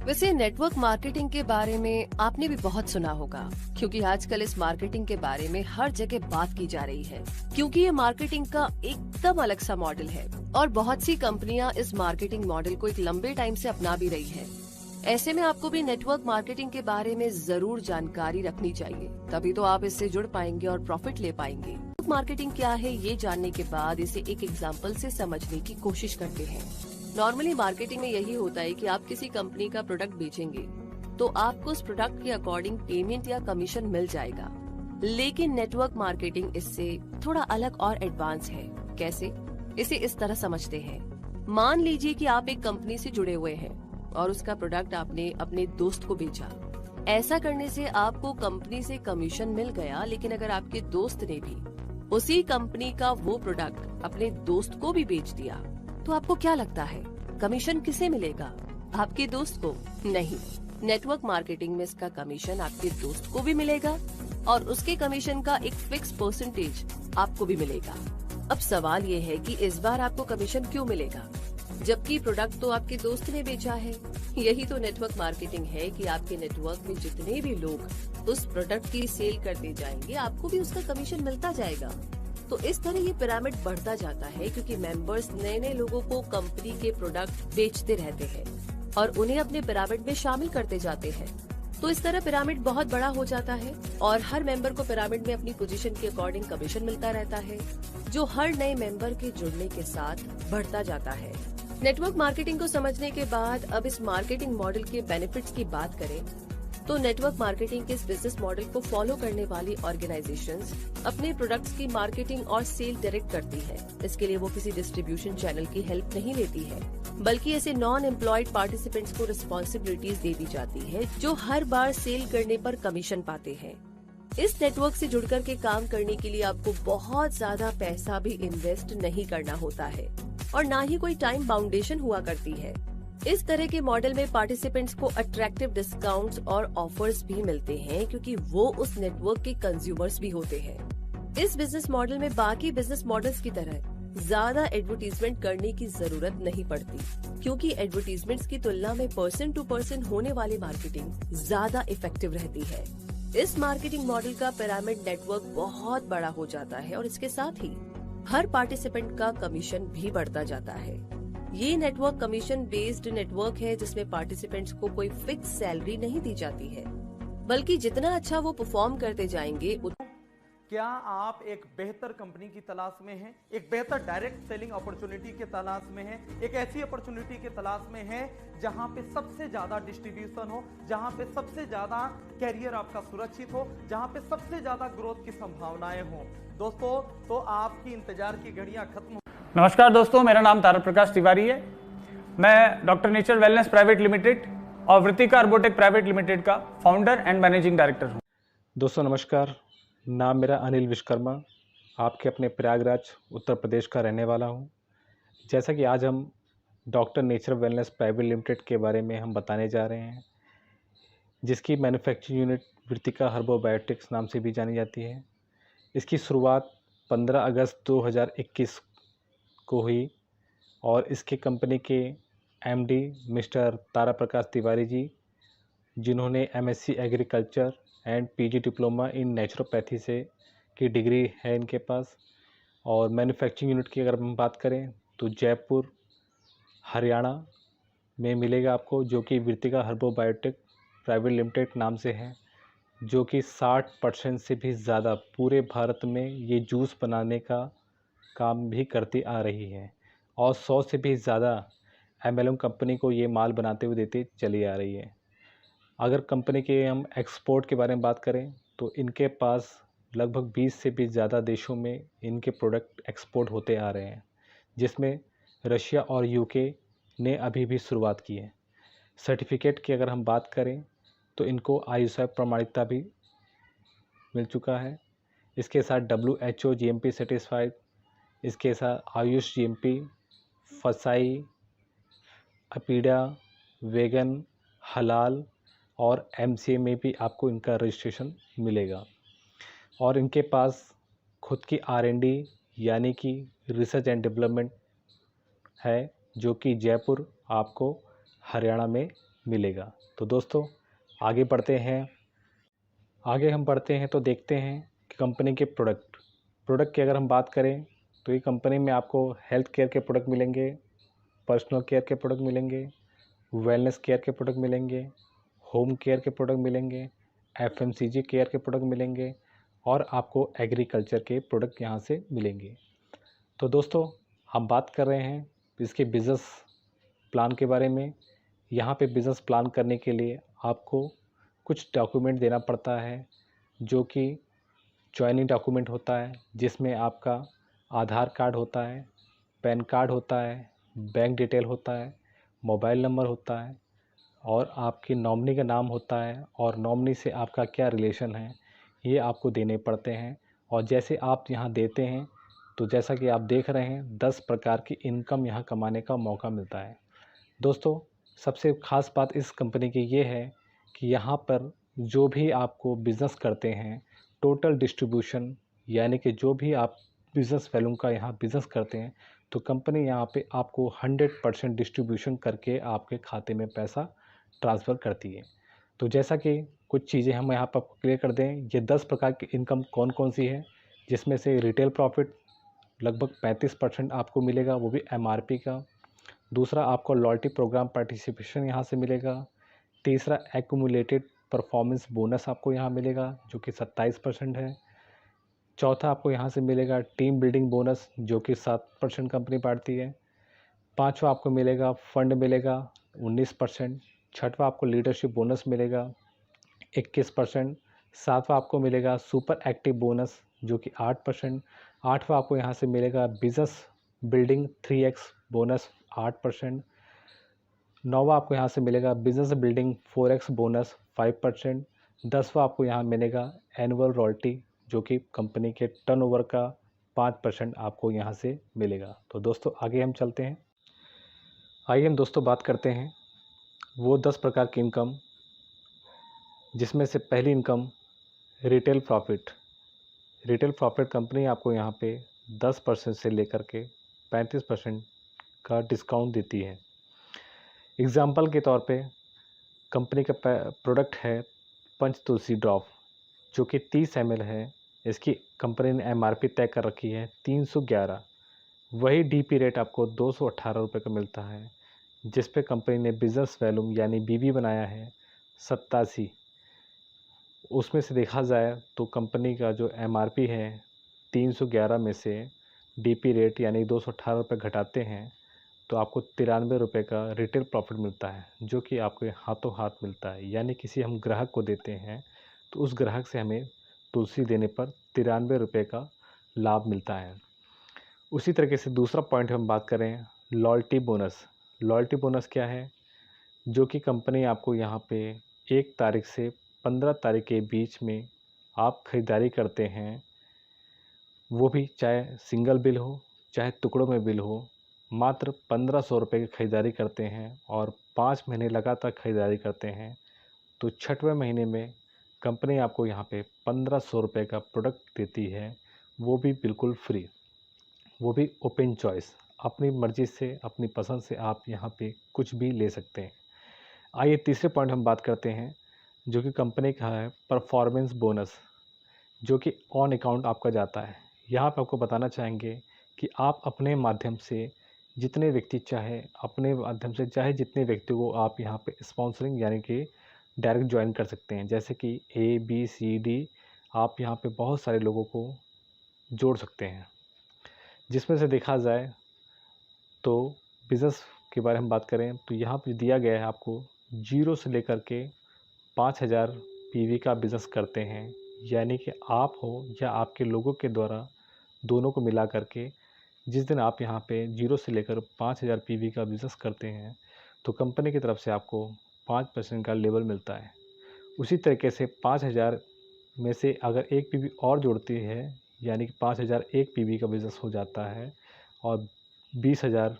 वैसे network marketing के बारे में आपने भी बहुत सुना होगा, क्योंकि आजकल इस मार्केटिंग के बारे में हर जगह बात की जा रही है, क्योंकि ये मार्केटिंग का एकदम अलग सा मॉडल है और बहुत सी कंपनियां इस मार्केटिंग मॉडल को एक लंबे टाइम से अपना भी रही है। ऐसे में आपको भी नेटवर्क मार्केटिंग के बारे में जरूर जानकारी रखनी चाहिए, तभी तो आप इससे जुड़ पाएंगे और प्रॉफिट ले पाएंगे। नेटवर्क मार्केटिंग क्या है, ये जानने के बाद इसे एक एग्जाम्पल से समझने की कोशिश करते हैं। नॉर्मली मार्केटिंग में यही होता है कि आप किसी कंपनी का प्रोडक्ट बेचेंगे तो आपको उस प्रोडक्ट के अकॉर्डिंग पेमेंट या कमीशन मिल जाएगा। लेकिन नेटवर्क मार्केटिंग इससे थोड़ा अलग और एडवांस है। कैसे? इसे इस तरह समझते हैं। मान लीजिए कि आप एक कंपनी से जुड़े हुए हैं और उसका प्रोडक्ट आपने अपने दोस्त को बेचा। ऐसा करने से आपको कंपनी से कमीशन मिल गया, लेकिन अगर आपके दोस्त ने भी उसी कंपनी का वो प्रोडक्ट अपने दोस्त को भी बेच दिया तो आपको क्या लगता है, कमीशन किसे मिलेगा? आपके दोस्त को? नहीं, नेटवर्क मार्केटिंग में इसका कमीशन आपके दोस्त को भी मिलेगा और उसके कमीशन का एक फिक्स परसेंटेज आपको भी मिलेगा। अब सवाल ये है कि इस बार आपको कमीशन क्यों मिलेगा, जबकि प्रोडक्ट तो आपके दोस्त ने बेचा है। यही तो नेटवर्क मार्केटिंग है कि आपके नेटवर्क में जितने भी लोग उस प्रोडक्ट की सेल करते जाएंगे, आपको भी उसका कमीशन मिलता जाएगा। तो इस तरह ये पिरामिड बढ़ता जाता है, क्योंकि मेंबर्स नए नए लोगों को कंपनी के प्रोडक्ट बेचते रहते हैं और उन्हें अपने पिरामिड में शामिल करते जाते हैं। तो इस तरह पिरामिड बहुत बड़ा हो जाता है और हर मेंबर को पिरामिड में अपनी पोजीशन के अकॉर्डिंग कमीशन मिलता रहता है, जो हर नए मेंबर के जुड़ने के साथ बढ़ता जाता है। नेटवर्क मार्केटिंग को समझने के बाद अब इस मार्केटिंग मॉडल के बेनिफिट्स की बात करें तो नेटवर्क मार्केटिंग के इस बिजनेस मॉडल को फॉलो करने वाली ऑर्गेनाइजेशंस अपने प्रोडक्ट्स की मार्केटिंग और सेल डायरेक्ट करती है। इसके लिए वो किसी डिस्ट्रीब्यूशन चैनल की हेल्प नहीं लेती है, बल्कि ऐसे नॉन एम्प्लॉयड पार्टिसिपेंट्स को रिस्पॉन्सिबिलिटीज दे दी जाती है, जो हर बार सेल करने पर कमीशन पाते हैं। इस नेटवर्क से जुड़कर के काम करने के लिए आपको बहुत ज्यादा पैसा भी इन्वेस्ट नहीं करना होता है और न ही कोई टाइम बाउंडेशन हुआ करती है। इस तरह के मॉडल में पार्टिसिपेंट्स को अट्रैक्टिव डिस्काउंट्स और ऑफर्स भी मिलते हैं, क्योंकि वो उस नेटवर्क के कंज्यूमर्स भी होते हैं। इस बिजनेस मॉडल में बाकी बिजनेस मॉडल्स की तरह ज्यादा एडवर्टीजमेंट करने की जरूरत नहीं पड़ती, क्योंकि एडवर्टीजमेंट्स की तुलना में पर्सन टू पर्सन होने वाली मार्केटिंग ज्यादा इफेक्टिव रहती है। इस मार्केटिंग मॉडल का पिरामिड नेटवर्क बहुत बड़ा हो जाता है और इसके साथ ही हर पार्टिसिपेंट का कमीशन भी बढ़ता जाता है। ये नेटवर्क कमीशन बेस्ड नेटवर्क है, जिसमें पार्टिसिपेंट्स को कोई फिक्स सैलरी नहीं दी जाती है, बल्कि जितना अच्छा वो परफॉर्म करते जाएंगे। क्या आप एक बेहतर कंपनी की तलाश में हैं, एक बेहतर डायरेक्ट सेलिंग अपॉर्चुनिटी के तलाश में हैं, एक ऐसी अपॉर्चुनिटी के तलाश में हैं जहां पे सबसे ज्यादा डिस्ट्रीब्यूशन हो, जहां पे सबसे ज्यादा कैरियर आपका सुरक्षित हो, जहां पे सबसे ज्यादा ग्रोथ की संभावनाएं हो? दोस्तों, तो आपकी इंतजार की घड़ियां खत्म। नमस्कार दोस्तों, मेरा नाम तारा प्रकाश तिवारी है। मैं doctor nature wellness private limited और वृत्तिका अर्बोटेक प्राइवेट लिमिटेड का फाउंडर एंड मैनेजिंग डायरेक्टर हूं। दोस्तों नमस्कार, नाम मेरा अनिल विश्वकर्मा, आपके अपने प्रयागराज उत्तर प्रदेश का रहने वाला हूं। जैसा कि आज हम doctor nature wellness private limited के बारे में हम बताने जा रहे हैं, जिसकी मैन्युफैक्चरिंग यूनिट वृत्तिका हर्बोबायोटिक्स नाम से भी जानी जाती है। इसकी शुरुआत 15 अगस्त 2021 को हुई और इसके कंपनी के एमडी मिस्टर तारा प्रकाश तिवारी जी, जिन्होंने MSc agriculture and PG diploma in naturopathy से की डिग्री है इनके पास। और मैन्युफैक्चरिंग यूनिट की अगर हम बात करें तो जयपुर हरियाणा में मिलेगा आपको, जो कि वृत्तिका हर्बोबायोटिक प्राइवेट लिमिटेड नाम से है, जो कि 60% से भी ज़्यादा पूरे भारत में ये जूस बनाने का काम भी करती आ रही है और 100 से भी ज़्यादा एमएलएम कंपनी को ये माल बनाते हुए देती चली आ रही है। अगर कंपनी के हम एक्सपोर्ट के बारे में बात करें तो इनके पास लगभग 20 से भी ज़्यादा देशों में इनके प्रोडक्ट एक्सपोर्ट होते आ रहे हैं, जिसमें रशिया और यूके ने अभी भी शुरुआत की है। सर्टिफिकेट की अगर हम बात करें तो इनको आईएसओ प्रमाणिकता भी मिल चुका है। इसके साथ WHO GMP सर्टिफाइड, इसके साथ आयुष GMP, फसाई, अपीडा, वेगन, हलाल और MCA में भी आपको इनका रजिस्ट्रेशन मिलेगा। और इनके पास खुद की R&D यानी कि रिसर्च एंड डेवलपमेंट है, जो कि जयपुर आपको हरियाणा में मिलेगा। तो दोस्तों आगे बढ़ते हैं। आगे हम बढ़ते हैं तो देखते हैं कि कंपनी के प्रोडक्ट की अगर हम बात करें तो ये कंपनी में आपको हेल्थ केयर के प्रोडक्ट मिलेंगे, पर्सनल केयर के प्रोडक्ट मिलेंगे, वेलनेस केयर के प्रोडक्ट मिलेंगे, होम केयर के प्रोडक्ट मिलेंगे, एफएमसीजी केयर के प्रोडक्ट मिलेंगे और आपको एग्रीकल्चर के प्रोडक्ट यहाँ से मिलेंगे। तो दोस्तों हम बात कर रहे हैं इसके बिज़नेस प्लान के बारे में। यहाँ पे बिज़नेस प्लान करने के लिए आपको कुछ डॉक्यूमेंट देना पड़ता है, जो कि ज्वाइनिंग डॉक्यूमेंट होता है, जिसमें आपका आधार कार्ड होता है, पैन कार्ड होता है, बैंक डिटेल होता है, मोबाइल नंबर होता है और आपकी नॉमिनी का नाम होता है और नॉमिनी से आपका क्या रिलेशन है, ये आपको देने पड़ते हैं। और जैसे आप यहाँ देते हैं तो जैसा कि आप देख रहे हैं 10 प्रकार की इनकम यहाँ कमाने का मौका मिलता है। दोस्तों सबसे ख़ास बात इस कंपनी की ये है कि यहाँ पर जो भी आपको बिज़नेस करते हैं, टोटल डिस्ट्रीब्यूशन यानी कि जो भी आप बिज़नेस वैल्यू का यहाँ बिज़नेस करते हैं तो कंपनी यहाँ पे आपको 100% डिस्ट्रीब्यूशन करके आपके खाते में पैसा ट्रांसफ़र करती है। तो जैसा कि कुछ चीज़ें हम यहाँ पर आपको क्लियर कर दें, ये 10 प्रकार की इनकम कौन कौन सी है, जिसमें से रिटेल प्रॉफिट लगभग 35% आपको मिलेगा, वो भी एमआरपी का। दूसरा आपको लॉयल्टी प्रोग्राम पार्टिसिपेशन यहाँ से मिलेगा। तीसरा एक्यूमुलेटेड परफॉर्मेंस बोनस आपको यहाँ मिलेगा जो कि 27% है। चौथा आपको यहाँ से मिलेगा टीम बिल्डिंग बोनस जो कि 7% कंपनी बांटती है। पांचवा आपको मिलेगा फंड मिलेगा 19%। छठवा आपको लीडरशिप बोनस मिलेगा 21%। सातवां आपको मिलेगा सुपर एक्टिव बोनस जो कि 8%। आठवां आपको यहाँ से मिलेगा बिजनेस बिल्डिंग 3x बोनस 8%। नौवां आपको यहाँ से मिलेगा बिजनेस बिल्डिंग 4x बोनस 5%। 10वां आपको यहाँ मिलेगा एनुअल रॉयल्टी जो कि कंपनी के टर्नओवर का 5% आपको यहाँ से मिलेगा। तो दोस्तों आगे हम चलते हैं। आइए हम दोस्तों बात करते हैं वो 10 प्रकार की इनकम, जिसमें से पहली income retail profit. Retail profit company आपको यहाँ पे 10% से लेकर के 35% का डिस्काउंट देती है। एग्ज़ाम्पल के तौर पे कंपनी का प्रोडक्ट है पंचतुलसी ड्रॉप जो कि 30 ml है। इसकी कंपनी ने एमआरपी तय कर रखी है 311। वही डीपी रेट आपको 218 रुपये का मिलता है, जिस पे कंपनी ने बिज़नेस वैल्यूम यानी बीवी बनाया है 87। उसमें से देखा जाए तो कंपनी का जो एमआरपी है 311 में से डीपी रेट यानी 218 रुपये घटाते हैं तो आपको 93 रुपये का रिटेल प्रॉफिट मिलता है, जो कि आपके हाथों हाथ मिलता है। यानी किसी हम ग्राहक को देते हैं तो उस ग्राहक से हमें तुलसी देने पर 93 रुपये का लाभ मिलता है। उसी तरीके से दूसरा पॉइंट हम बात करें लॉयल्टी बोनस। लॉयल्टी बोनस क्या है, जो कि कंपनी आपको यहाँ पे 1 तारीख से 15 तारीख के बीच में आप ख़रीदारी करते हैं, वो भी चाहे सिंगल बिल हो चाहे टुकड़ों में बिल हो, मात्र 1500 रुपये की ख़रीदारी करते हैं और 5 महीने लगातार ख़रीदारी करते हैं तो 6वें महीने में कंपनी आपको यहाँ पे 1500 रुपये का प्रोडक्ट देती है, वो भी बिल्कुल फ्री, वो भी ओपन चॉइस। अपनी मर्ज़ी से अपनी पसंद से आप यहाँ पे कुछ भी ले सकते हैं। आइए तीसरे पॉइंट हम बात करते हैं जो कि कंपनी का है परफॉर्मेंस बोनस, जो कि ऑन अकाउंट आपका जाता है। यहाँ पे आपको बताना चाहेंगे कि आप अपने माध्यम से जितने व्यक्ति चाहे अपने माध्यम से चाहे जितने व्यक्ति को आप यहाँ पे स्पॉन्सरिंग यानी कि डायरेक्ट ज्वाइन कर सकते हैं। जैसे कि ABCD आप यहाँ पे बहुत सारे लोगों को जोड़ सकते हैं, जिसमें से देखा जाए तो बिज़नेस के बारे में बात करें तो यहाँ पे दिया गया है आपको 0 से लेकर के 5000 PV का बिज़नेस करते हैं, यानी कि आप हो या आपके लोगों के द्वारा दोनों को मिला करके जिस दिन आप यहाँ पे 0 से लेकर 5000 PV का बिज़नेस करते हैं तो कंपनी की तरफ से आपको 5% का लेवल मिलता है। उसी तरीके से 5000 में से अगर 1 PV और जोड़ती है यानी कि 5001 PV का बिज़नेस हो जाता है और 20000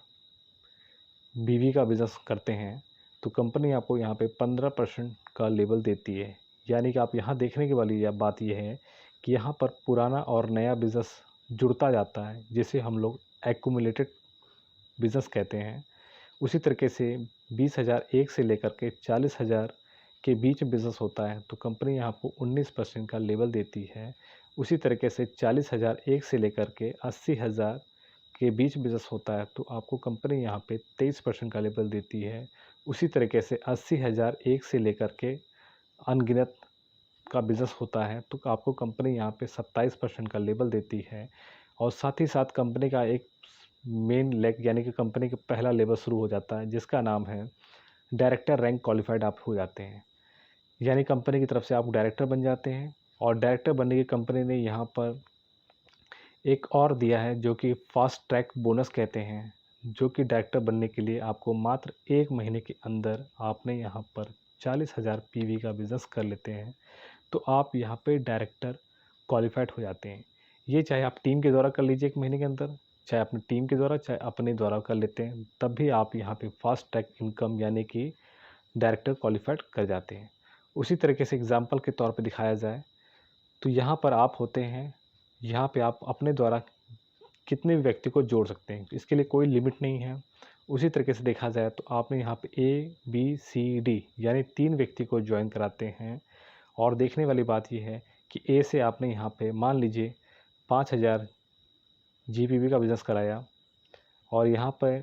BV का बिज़नेस करते हैं तो कंपनी आपको यहाँ पे 15% का लेवल देती है। यानी कि आप यहाँ देखने की वाली बात यह है कि यहाँ पर पुराना और नया बिज़नेस जुड़ता जाता है, जिसे हम लोग एक्यूमुलेटेड बिज़नेस कहते हैं। उसी तरीके से 20,000 एक से लेकर के 40,000 के बीच बिज़नेस होता है तो कंपनी यहाँ आपको 19% का लेवल देती है। उसी तरीके से 40,000 एक से लेकर के 80,000 के बीच बिज़नेस होता है तो आपको कंपनी यहाँ पे 23% का लेवल देती है। उसी तरीके से 80,000 एक से लेकर के अनगिनत का बिज़नेस होता है तो आपको कंपनी यहाँ पे 27% का लेवल देती है। और साथ ही साथ कंपनी का एक मेन लेग यानी कि कंपनी का पहला लेवल शुरू हो जाता है जिसका नाम है डायरेक्टर रैंक क्वालिफाइड आप हो जाते हैं। यानी कंपनी की तरफ से आप डायरेक्टर बन जाते हैं और डायरेक्टर बनने की कंपनी ने यहाँ पर एक और दिया है जो कि फास्ट ट्रैक बोनस कहते हैं, जो कि डायरेक्टर बनने के लिए आपको मात्र 1 महीने के अंदर आपने यहाँ पर 40,000 पीवी का बिज़नेस कर लेते हैं तो आप यहाँ पे डायरेक्टर क्वालिफाइड हो जाते हैं। ये चाहे आप टीम के द्वारा कर लीजिए 1 महीने के अंदर, चाहे अपनी टीम के द्वारा, चाहे अपने द्वारा कर लेते हैं, तब भी आप यहाँ पे फास्ट ट्रैक इनकम यानी कि डायरेक्टर क्वालिफाइड कर जाते हैं। उसी तरीके से एग्जाम्पल के तौर पे दिखाया जाए तो यहाँ पर आप होते हैं, यहाँ पे आप अपने द्वारा कितने भी व्यक्ति को जोड़ सकते हैं, इसके लिए कोई लिमिट नहीं है। उसी तरीके से देखा जाए तो आपने यहाँ पे ABCD यानी 3 व्यक्ति को ज्वाइन कराते हैं और देखने वाली बात यह है कि ए से आपने यहाँ पे मान लीजिए 5,000 GPV का बिज़नेस कराया और यहाँ पे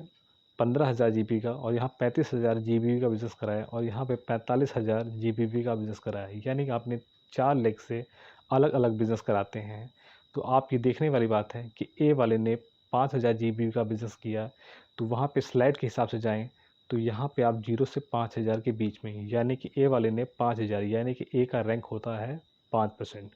15,000 GP का और यहाँ 35,000 GPV का बिज़नेस कराया और यहाँ पे 45,000 GPV का बिज़नेस कराया, यानी कि आपने 4 लेग से अलग अलग बिज़नेस कराते हैं। तो आप ये देखने वाली बात है कि ए वाले ने 5,000 GPV का बिज़नेस किया तो वहाँ पे स्लाइड के हिसाब से जाएं तो यहाँ पे आप 0 से 5,000 के बीच में यानी कि ए वाले ने 5,000 यानी कि ए का रैंक होता है 5%,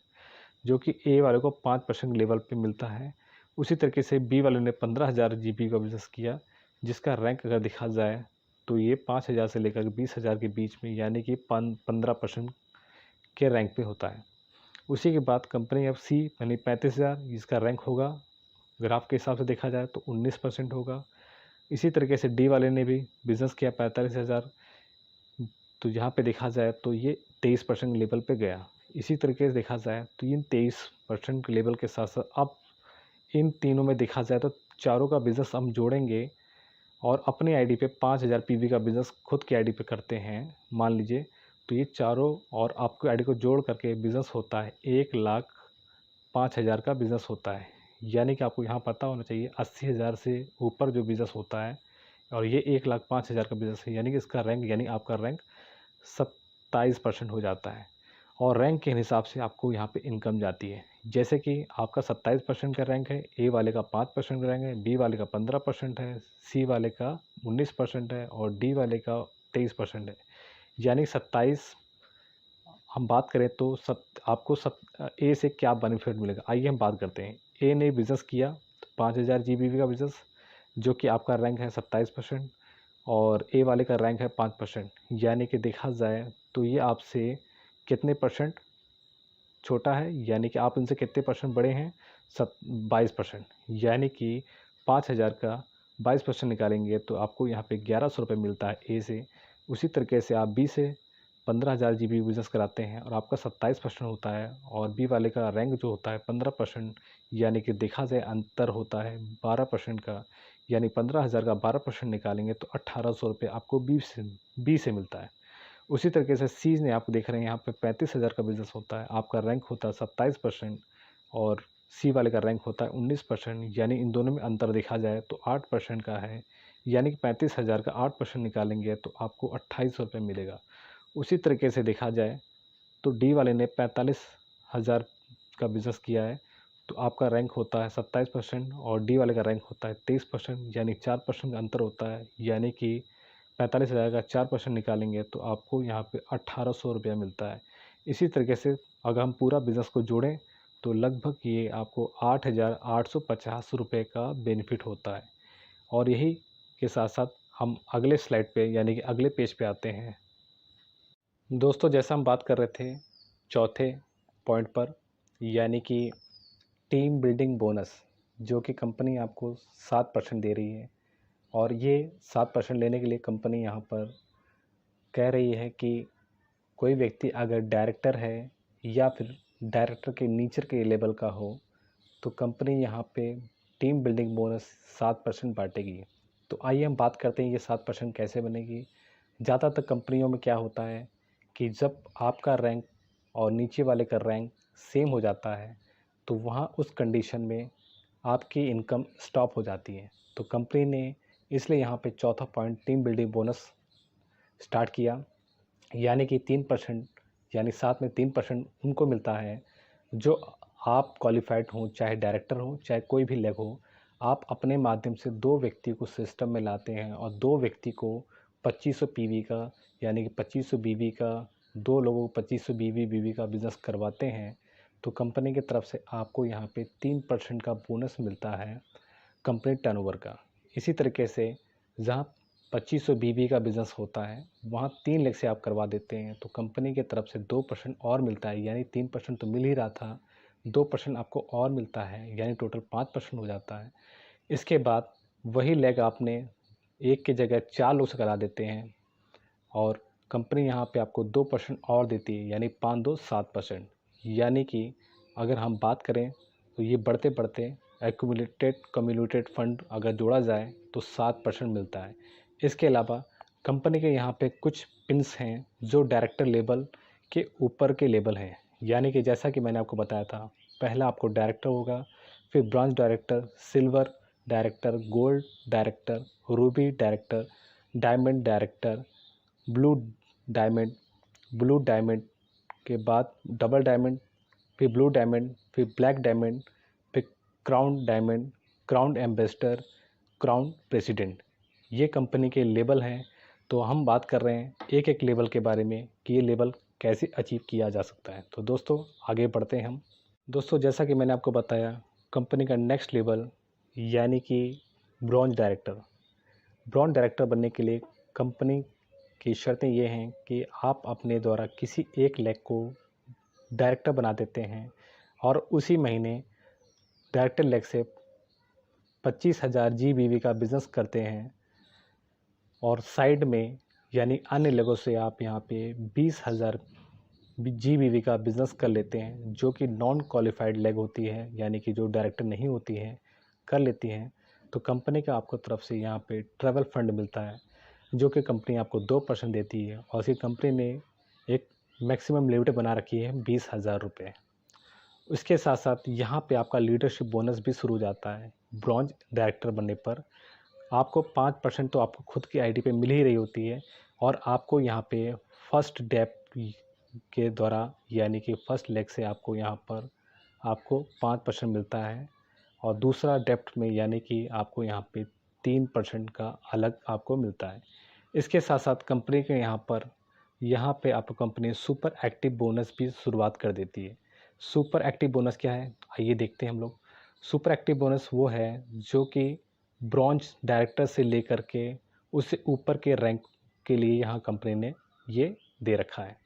जो कि ए वाले को 5% लेवल पे मिलता है। उसी तरीके से बी वाले ने 15,000 GPV का बिज़नेस किया जिसका रैंक अगर देखा जाए तो ये 5,000 से लेकर 20,000 के बीच में यानी कि 15% के रैंक पे होता है। उसी के बाद कंपनी अब सी यानी 35,000 जिसका रैंक होगा ग्राफ के हिसाब से देखा जाए तो 19% होगा। इसी तरीके से डी वाले ने भी बिज़नेस किया 45,000 तो यहाँ पे देखा जाए तो ये 23% लेवल पे गया। इसी तरीके से देखा जाए तो इन 23% लेवल के साथ साथ अब इन तीनों में देखा जाए तो चारों का बिज़नेस हम जोड़ेंगे और अपने आईडी पे 5,000 पीवी का बिज़नेस खुद की आईडी पे करते हैं मान लीजिए, तो ये चारों और आपको आईडी को जोड़ करके बिज़नेस होता है 1,05,000 का बिज़नेस होता है। यानी कि आपको यहाँ पता होना चाहिए 80,000 से ऊपर जो बिज़नेस होता है और ये 1,05,000 का बिज़नेस है यानी कि इसका रैंक यानी आपका रैंक 27% हो जाता है और रैंक के हिसाब से आपको यहाँ पे इनकम जाती है। जैसे कि आपका 27% का रैंक है, ए वाले का 5% का रैंक है, बी वाले का 15% है, सी वाले का 19% है और डी वाले का 23% है, यानी 27। हम बात करें तो आपको ए से क्या बेनिफिट मिलेगा, आइए हम बात करते हैं। ए ने बिज़नेस किया 5,000 GPV का बिज़नेस जो कि आपका रैंक है 27% और ए वाले का रैंक है 5%, यानी कि देखा जाए तो ये आपसे कितने परसेंट छोटा है, यानी कि आप इनसे कितने परसेंट बड़े हैं 22%, यानी कि 5,000 का 22% निकालेंगे तो आपको यहाँ पे 1,100 रुपये मिलता है ए से। उसी तरीके से आप बी से 15,000 GPV बिज़नेस कराते हैं और आपका 27% होता है और बी वाले का रैंक जो होता है 15%, यानी कि देखा जाए अंतर होता है 12% का, यानी 15,000 का 12% निकालेंगे तो 1,800 रुपये आपको बी से मिलता है। उसी तरीके से सी ने आप देख रहे हैं यहाँ पे 35,000 का बिज़नेस होता है, आपका रैंक होता है 27% और सी वाले का रैंक होता है 19%, यानी इन दोनों में अंतर देखा जाए तो 8% का है, यानी कि 35,000 का 8% निकालेंगे तो आपको 2,800 रुपये मिलेगा। उसी तरीके से देखा जाए तो डी वाले ने 45,000 का बिज़नेस किया है तो आपका रैंक होता है 27% और डी वाले का रैंक होता है 23%, यानी 4% का अंतर होता है, यानी कि 45,000 का 4% निकालेंगे तो आपको यहाँ पे 1,800 रुपया मिलता है। इसी तरीके से अगर हम पूरा बिज़नेस को जोड़ें तो लगभग ये आपको 8,850 रुपये का बेनिफिट होता है। और यही के साथ साथ हम अगले स्लाइड पे यानी कि अगले पेज पे आते हैं। दोस्तों जैसा हम बात कर रहे थे चौथे पॉइंट पर, यानी कि टीम बिल्डिंग बोनस, जो कि कंपनी आपको 7% दे रही है और ये 7% लेने के लिए कंपनी यहाँ पर कह रही है कि कोई व्यक्ति अगर डायरेक्टर है या फिर डायरेक्टर के नीचे के लेवल का हो तो कंपनी यहाँ पे टीम बिल्डिंग बोनस 7% बांटेगी। तो आइए हम बात करते हैं ये 7% कैसे बनेगी। ज़्यादातर कंपनियों में क्या होता है कि जब आपका रैंक और नीचे वाले का रैंक सेम हो जाता है तो वहाँ उस कंडीशन में आपकी इनकम स्टॉप हो जाती है। तो कंपनी ने इसलिए यहाँ पे चौथा point team building bonus start किया, यानी कि 3%, यानी साथ में 3% उनको मिलता है जो आप क्वालिफाइड हों, चाहे डायरेक्टर हो चाहे कोई भी लेग हो। आप अपने माध्यम से 2 व्यक्ति को सिस्टम में लाते हैं और 2 व्यक्ति को 2500 पीवी का, यानी कि 2500 बीवी का, 2 लोगों को 2500 बीवी का बिज़नेस करवाते हैं तो कंपनी की तरफ से आपको यहाँ पे 3% का बोनस मिलता है कंपनी टर्नओवर का। इसी तरीके से जहाँ 2500 बीवी का बिज़नेस होता है वहाँ 3 लाख से आप करवा देते हैं तो कंपनी की तरफ से 2% और मिलता है, यानी 3% तो मिल ही रहा था, 2% आपको और मिलता है, यानी टोटल 5% हो जाता है। इसके बाद वही लेग आपने एक की जगह 4 लोग से करा देते हैं और कंपनी यहाँ पे आपको 2% और देती है, यानी 5 2 7%। यानी कि अगर हम बात करें तो ये बढ़ते बढ़ते कम्युलेटेड फंड अगर जोड़ा जाए तो 7% मिलता है। इसके अलावा कंपनी के यहाँ पे कुछ पिन्स हैं जो डायरेक्टर लेवल के ऊपर के लेवल हैं, यानी कि जैसा कि मैंने आपको बताया था, पहला आपको डायरेक्टर होगा, फिर bronze director, silver director, gold director, Ruby director, diamond director, blue diamond के बाद डबल डायमंड, फिर ब्लू डायमंड, फिर ब्लैक डायमंड, फिर crown diamond, crown ambassador, crown president. ये कंपनी के लेवल हैं। तो हम बात कर रहे हैं एक एक लेवल के बारे में कि ये लेवल कैसे अचीव किया जा सकता है। तो दोस्तों आगे बढ़ते हैं हम। दोस्तों जैसा कि मैंने आपको बताया, कंपनी का नेक्स्ट लेवल यानी कि ब्रॉन्ज डायरेक्टर बनने के लिए कंपनी की शर्तें ये हैं कि आप अपने द्वारा किसी एक लेग को डायरेक्टर बना देते हैं और उसी महीने डायरेक्टर लेग से 25,000 GBV का बिज़नेस करते हैं और साइड में यानी अन्य लेगों से आप यहाँ पे 20,000 GBV का बिज़नेस कर लेते हैं, जो कि नॉन क्वालिफाइड लेग होती है, यानी कि जो डायरेक्टर नहीं होती है, कर लेती हैं। तो कंपनी का आपको तरफ से यहाँ पे ट्रैवल फंड मिलता है जो कि कंपनी आपको 2% देती है और इसी कंपनी ने एक मैक्सिमम लिमिट बना रखी है 20,000 रुपये। उसके साथ साथ यहाँ पे आपका लीडरशिप बोनस भी शुरू हो जाता है। ब्रॉन्ज डायरेक्टर बनने पर आपको 5% तो आपको खुद की आईडी पे मिल ही रही होती है और आपको यहाँ पे फर्स्ट डेप के द्वारा, यानी कि फर्स्ट लेग से आपको यहाँ पर आपको 5% मिलता है और दूसरा डेप्ट में यानी कि आपको यहाँ पे 3% का अलग आपको मिलता है। इसके साथ साथ कंपनी के यहाँ पे आपको कंपनी सुपर एक्टिव बोनस भी शुरुआत कर देती है। सुपर एक्टिव बोनस क्या है, आइए देखते हैं हम लोग। सुपर एक्टिव बोनस वो है जो कि ब्रॉन्ज डायरेक्टर से लेकर के उससे ऊपर के रैंक के लिए यहाँ कंपनी ने ये दे रखा है।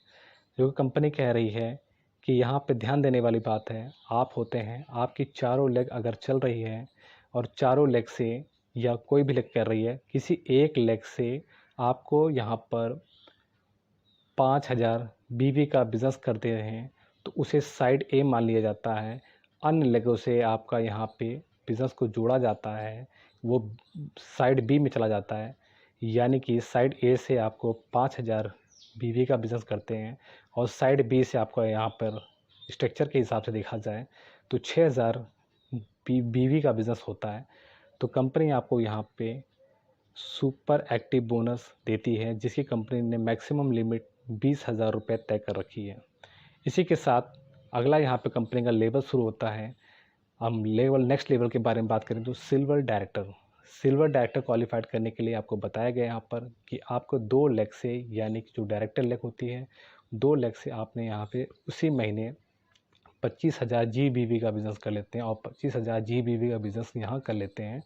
जो कंपनी कह रही है कि यहाँ पे ध्यान देने वाली बात है, आप होते हैं, आपकी चारों लेग अगर चल रही है और चारों लेग से या कोई भी लेग कर रही है, किसी एक लेग से आपको यहाँ पर 5,000 बीवी का बिज़नेस करते हैं तो उसे साइड ए मान लिया जाता है। अन्य लेगों से आपका यहाँ पे बिज़नेस को जोड़ा जाता है, वो साइड बी में चला जाता है, यानी कि साइड ए से आपको 5,000 बीवी का बिज़नेस करते हैं और साइड बी से आपको यहाँ पर स्ट्रक्चर के हिसाब से देखा जाए तो 6,000 बीवी का बिज़नेस होता है। तो कंपनी आपको यहाँ पे सुपर एक्टिव बोनस देती है जिसकी कंपनी ने मैक्सिमम लिमिट 20,000 रुपये तय कर रखी है। इसी के साथ अगला यहाँ पे कंपनी का लेवल शुरू होता है। हम नेक्स्ट लेवल के बारे में बात करें तो सिल्वर डायरेक्टर क्वालिफाइड करने के लिए आपको बताया गया यहाँ पर कि आपको 2 लेग से, यानी कि जो डायरेक्टर लेग होती है, 2 लेग से आपने यहाँ पे उसी महीने 25,000 GBV का बिज़नेस कर लेते हैं और 25,000 GBV का बिज़नेस यहाँ कर लेते हैं।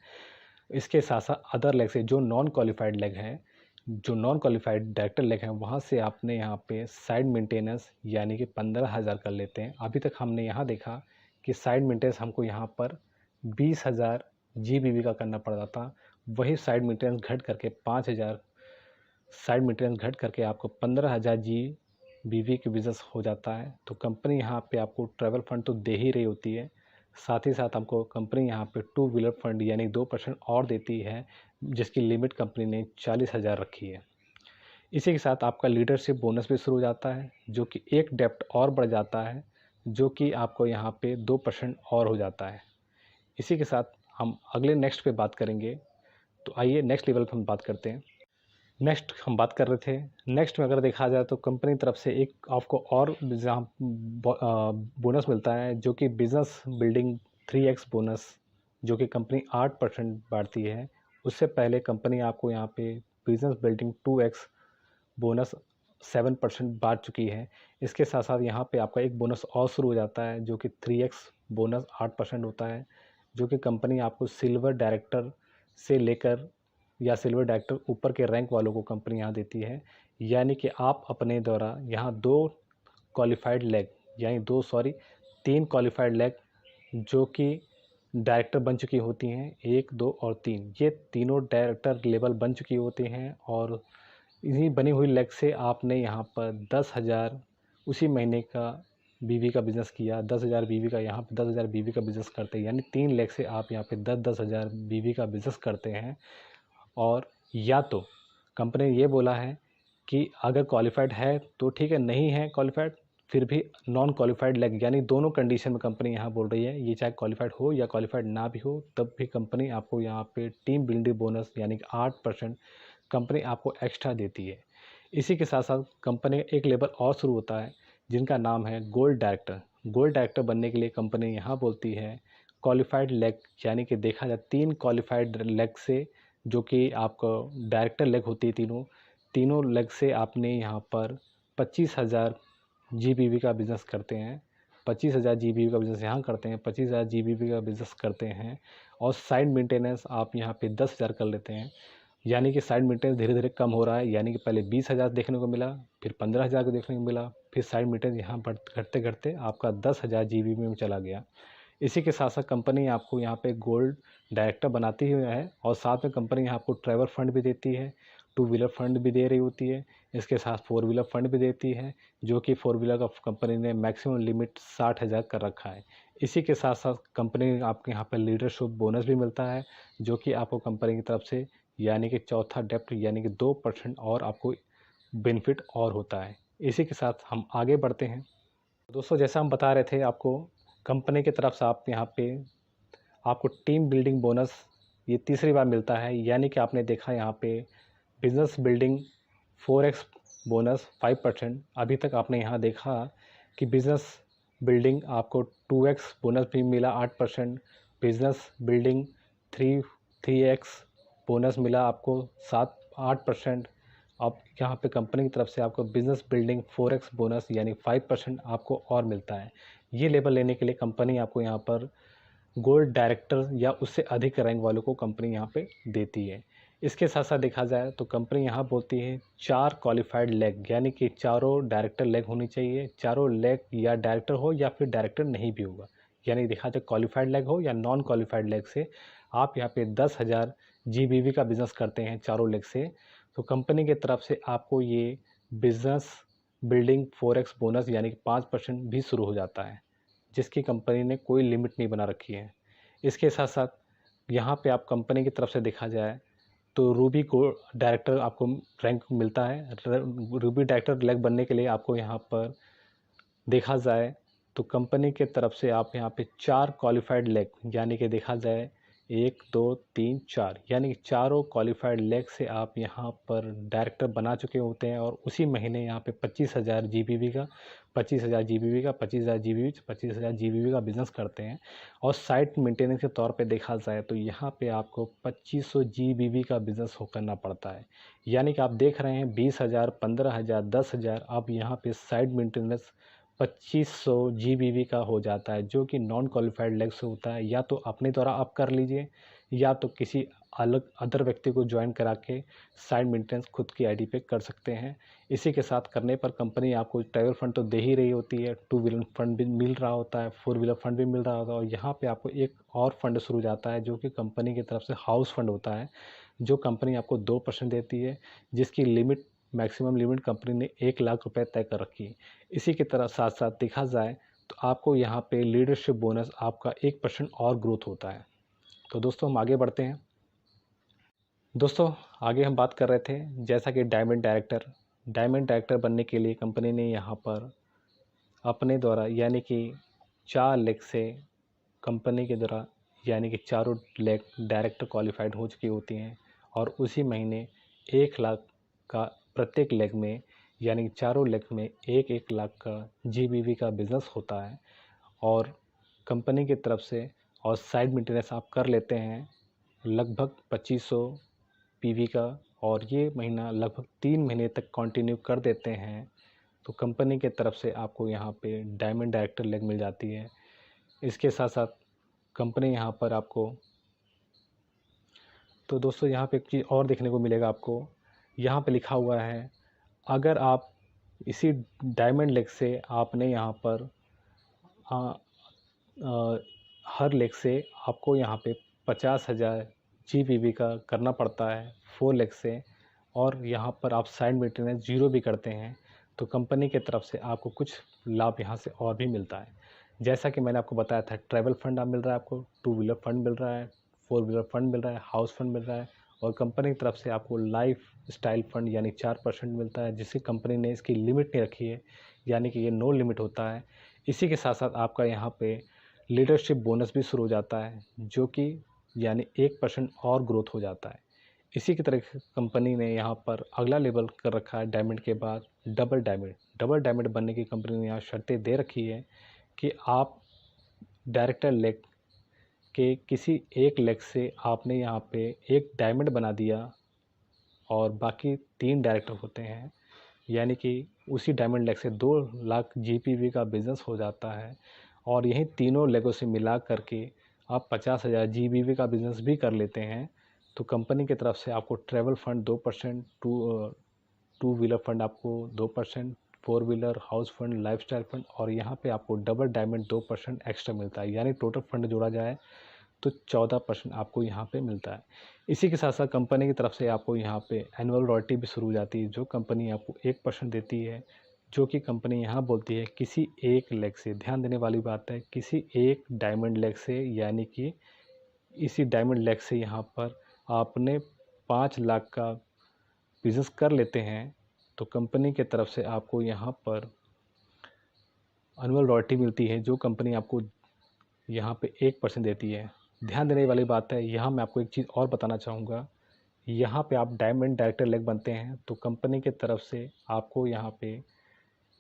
इसके साथ साथ अदर लेग से जो नॉन क्वालिफाइड लेग हैं, जो नॉन क्वालिफाइड डायरेक्टर लेग हैं, वहाँ से आपने यहाँ पे साइड मेंटेनेंस यानी कि 15,000 कर लेते हैं। अभी तक हमने यहाँ देखा कि साइड मेंटेनेंस हमको यहाँ पर 20,000 GBV का करना पड़ता था, वही साइड मेंटेनेंस घट करके 5,000 साइड मेंटेनेंस घट करके आपको 15,000 GBV के बिज़नेस हो जाता है। तो कंपनी यहाँ पे आपको ट्रैवल फंड तो दे ही रही होती है, साथ ही साथ हमको कंपनी यहाँ पे 2 व्हीलर फंड यानी 2% और देती है जिसकी लिमिट कंपनी ने 40,000 रखी है। इसी के साथ आपका लीडरशिप बोनस भी शुरू हो जाता है, जो कि एक डेप्ट और बढ़ जाता है, जो कि आपको यहाँ पे 2% और हो जाता है। इसी के साथ हम अगले नेक्स्ट पे बात करेंगे। तो आइए नेक्स्ट लेवल पे हम बात करते हैं। नेक्स्ट हम बात कर रहे थे, नेक्स्ट में अगर देखा जाए तो कंपनी तरफ से एक आपको और जहाँ बोनस मिलता है, जो कि बिजनेस बिल्डिंग 3x बोनस, जो कि कंपनी 8% बांटती है। उससे पहले कंपनी आपको यहाँ पे बिजनेस बिल्डिंग 2x बोनस 7% बांट चुकी है। इसके साथ साथ यहाँ पे आपका एक बोनस और शुरू हो जाता है, जो कि 3x बोनस 8% होता है, जो कि कंपनी आपको सिल्वर डायरेक्टर से लेकर या सिल्वर डायरेक्टर ऊपर के रैंक वालों को कंपनी यहाँ देती है। यानी कि आप अपने द्वारा यहाँ 3 क्वालिफाइड लेग जो कि डायरेक्टर बन चुकी होती हैं, 1, 2 और 3, ये तीनों डायरेक्टर लेवल बन चुकी होती हैं। और इन्हीं बनी हुई लेग से आपने यहाँ पर 10,000 उसी महीने का बीवी का बिज़नेस किया, 10,000 बीवी का, यहाँ पे 10,000 बीवी का बिज़नेस करते हैं। यानी 3 लेग से आप यहाँ पे 10,000 बीवी का बिज़नेस करते हैं। और या तो कंपनी ने ये बोला है कि अगर क्वालिफाइड है तो ठीक है, नहीं है क्वालिफाइड फिर भी नॉन क्वालिफाइड लेग, यानी दोनों कंडीशन में कंपनी यहाँ बोल रही है, ये चाहे क्वालिफाइड हो या क्वालिफाइड ना भी हो, तब भी कंपनी आपको यहाँ पे टीम बिल्डिंग बोनस यानी कि 8% कंपनी आपको एक्स्ट्रा देती है। इसी के साथ साथ कंपनी का एक लेवल और शुरू होता है, जिनका नाम है गोल्ड डायरेक्टर। गोल्ड डायरेक्टर बनने के लिए कंपनी यहाँ बोलती है क्वालिफाइड लेग, यानी कि देखा जाए 3 क्वालिफाइड लेग से, जो कि आपका डायरेक्टर लेग होती है, तीनों लेग से आपने यहाँ पर 25,000 GBV का बिज़नेस करते हैं, 25,000 GBV का बिज़नेस यहाँ करते हैं, 25,000 GBV का बिज़नेस करते हैं। और साइड मेंटेनेंस आप यहाँ पे 10,000 कर लेते हैं। यानी कि साइड मेंटेनेंस धीरे धीरे कम हो रहा है, यानी कि पहले 20,000 देखने को मिला, फिर 15,000 को देखने को मिला, फिर साइड मेंटेनेंस यहाँ घटते घटते आपका 10,000 GBV में चला गया। इसी के साथ साथ कंपनी आपको यहाँ पे गोल्ड डायरेक्टर बनाती ही है, और साथ में कंपनी आपको ट्रैवल फंड भी देती है, 2 व्हीलर फंड भी दे रही होती है। इसके साथ 4 व्हीलर फंड भी देती है, जो कि 4 व्हीलर का कंपनी ने मैक्सिमम लिमिट 60,000 कर रखा है। इसी के साथ साथ कंपनी आपके यहाँ पर लीडरशिप बोनस भी मिलता है, जो कि आपको कंपनी की तरफ से यानी कि चौथा डेप्ट यानी कि 2% और आपको बेनिफिट और होता है। इसी के साथ हम आगे बढ़ते हैं। दोस्तों, जैसा हम बता रहे थे आपको, कंपनी की तरफ से आप यहाँ पे आपको टीम बिल्डिंग बोनस ये तीसरी बार मिलता है। यानी कि आपने देखा यहाँ पे बिजनेस बिल्डिंग 4x बोनस 5%, अभी तक आपने यहाँ देखा कि बिजनेस बिल्डिंग आपको 2x बोनस भी मिला 8%, बिजनेस बिल्डिंग 3x बोनस मिला आपको 8%। अब यहाँ पे कंपनी की तरफ से आपको बिजनेस बिल्डिंग 4x बोनस यानी 5% आपको और मिलता है। ये लेवल लेने के लिए कंपनी आपको यहाँ पर गोल्ड डायरेक्टर या उससे अधिक रैंक वालों को कंपनी यहाँ पे देती है। इसके साथ साथ देखा जाए तो कंपनी यहाँ बोलती है 4 क्वालिफाइड लेग, यानी कि चारों डायरेक्टर लेग होनी चाहिए। चारों लेग या डायरेक्टर हो या फिर डायरेक्टर नहीं भी होगा, यानी देखा जाए क्वालिफाइड लेग हो या नॉन क्वालिफाइड लेग से आप यहाँ पे 10,000 GBV का बिज़नेस करते हैं चारों लेग से, तो कंपनी की तरफ से आपको ये बिज़नेस बिल्डिंग 4x बोनस यानी कि 5% भी शुरू हो जाता है, जिसकी कंपनी ने कोई लिमिट नहीं बना रखी है। इसके साथ साथ यहाँ पे आप कंपनी की तरफ से देखा जाए तो रूबी को डायरेक्टर आपको रैंक मिलता है। रूबी डायरेक्टर लेग बनने के लिए आपको यहाँ पर देखा जाए तो कंपनी के तरफ से आप यहाँ पे 4 क्वालिफाइड लेग, यानी कि देखा जाए 1, 2, 3, 4, यानी कि चारों क्वालिफाइड लेग से आप यहाँ पर डायरेक्टर बना चुके होते हैं। और उसी महीने यहाँ पे 25,000 GBV का 25,000 GBV का 25,000 GBV 25,000 GBV का बिज़नेस करते हैं। और साइट मेंटेनेंस के तौर पे देखा जाए तो यहाँ पे आपको 2500 GBV का बिज़नेस करना पड़ता है। यानी कि आप देख रहे हैं 20,000, 15,000, 10,000, अब यहाँ पे साइड मेंटेनेंस 2500 GBV का हो जाता है, जो कि नॉन क्वालिफाइड लेग से होता है। या तो अपने द्वारा आप कर लीजिए या तो किसी अलग अदर व्यक्ति को ज्वाइन करा के साइड मेंटेनेंस खुद की आईडी पे कर सकते हैं। इसी के साथ करने पर कंपनी आपको ट्रैवल फंड तो दे ही रही होती है, 2 व्हीलर फंड भी मिल रहा होता है, 4 व्हीलर फंड भी मिल रहा होता है। और यहाँ पे आपको एक और फंड शुरू हो जाता है, जो कि कंपनी की तरफ से हाउस फंड होता है, जो कंपनी आपको 2% देती है, जिसकी लिमिट मैक्सिमम लिमिट कंपनी ने 1 लाख रुपए तय कर रखी है। इसी की तरह साथ साथ देखा जाए तो आपको यहाँ पे लीडरशिप बोनस आपका 1% और ग्रोथ होता है। तो दोस्तों, हम आगे बढ़ते हैं। दोस्तों आगे हम बात कर रहे थे जैसा कि डायमंड डायरेक्टर बनने के लिए कंपनी ने यहाँ पर अपने द्वारा यानी कि 4 लेग से कंपनी के द्वारा यानी कि चारों लेग डायरेक्टर क्वालिफाइड हो चुकी होती हैं और उसी महीने 1 लाख का प्रत्येक लेग में यानी कि चारों लेग में 1-1 लाख का जीबीवी का बिज़नेस होता है और कंपनी की तरफ से और साइड मेंटेनेंस आप कर लेते हैं लगभग 2500 पीवी का और ये महीना लगभग 3 महीने तक कंटिन्यू कर देते हैं तो कंपनी के तरफ से आपको यहाँ पे डायमंड डायरेक्टर लेग मिल जाती है। इसके साथ साथ कंपनी यहाँ पर आपको तो दोस्तों यहाँ पे एक चीज़ और देखने को मिलेगा आपको, यहाँ पे लिखा हुआ है अगर आप इसी डायमंड लेग से आपने यहाँ पर हर लेग से आपको यहाँ पे 50,000 जीबीवी का करना पड़ता है 4 लेग से और यहाँ पर आप साइड मेंटेनेंस 0 भी करते हैं तो कंपनी के तरफ से आपको कुछ लाभ यहाँ से और भी मिलता है। जैसा कि मैंने आपको बताया था ट्रैवल फंड आप मिल रहा है, आपको 2 व्हीलर फंड मिल रहा है, 4 व्हीलर फंड मिल रहा है, हाउस फंड मिल रहा है और कंपनी की तरफ से आपको लाइफ स्टाइल फंड यानी 4% मिलता है जिसकी कंपनी ने इसकी लिमिट नहीं रखी है यानी कि ये नो लिमिट होता है। इसी के साथ साथ आपका यहाँ पे लीडरशिप बोनस भी शुरू हो जाता है जो कि यानी 1% और ग्रोथ हो जाता है। इसी की तरह कंपनी ने यहाँ पर अगला लेवल कर रखा है डायमंड के बाद डबल डायमंड बनने की कंपनी ने यहाँ शर्तें दे रखी है कि आप डायरेक्टर लेग के किसी एक लेग से आपने यहाँ पे एक डायमंड बना दिया और बाकी 3 डायरेक्टर होते हैं यानी कि उसी डायमंड लेग से 2 लाख जीपीवी का बिज़नेस हो जाता है और यही तीनों लेगों से मिला करके आप 50,000 जीबीवी का बिज़नेस भी कर लेते हैं तो कंपनी की तरफ से आपको travel fund 2%, two wheeler fund आपको 2%, 4 wheeler house fund, lifestyle fund और यहाँ पे आपको डबल डायमंड 2% एक्स्ट्रा मिलता है यानी टोटल फंड जोड़ा जाए तो 14% आपको यहाँ पे मिलता है। इसी के साथ साथ कंपनी की तरफ से आपको यहाँ पे एनुअल रॉयल्टी भी शुरू हो जाती है जो कंपनी आपको 1% देती है जो कि कंपनी यहाँ बोलती है किसी एक लेग से, ध्यान देने वाली बात है किसी एक डायमंड लेग से यानी कि इसी डायमंड लेग से यहाँ पर आपने 5 लाख का बिज़नेस कर लेते हैं तो कंपनी के तरफ से आपको यहाँ पर एनुअल रॉयल्टी मिलती है जो कंपनी आपको यहाँ पे 1% देती है। ध्यान देने वाली बात है, यहाँ मैं आपको एक चीज़ और बताना चाहूँगा, यहाँ पे आप डायमंड डायरेक्टर लेग बनते हैं तो कंपनी के तरफ से आपको यहाँ पे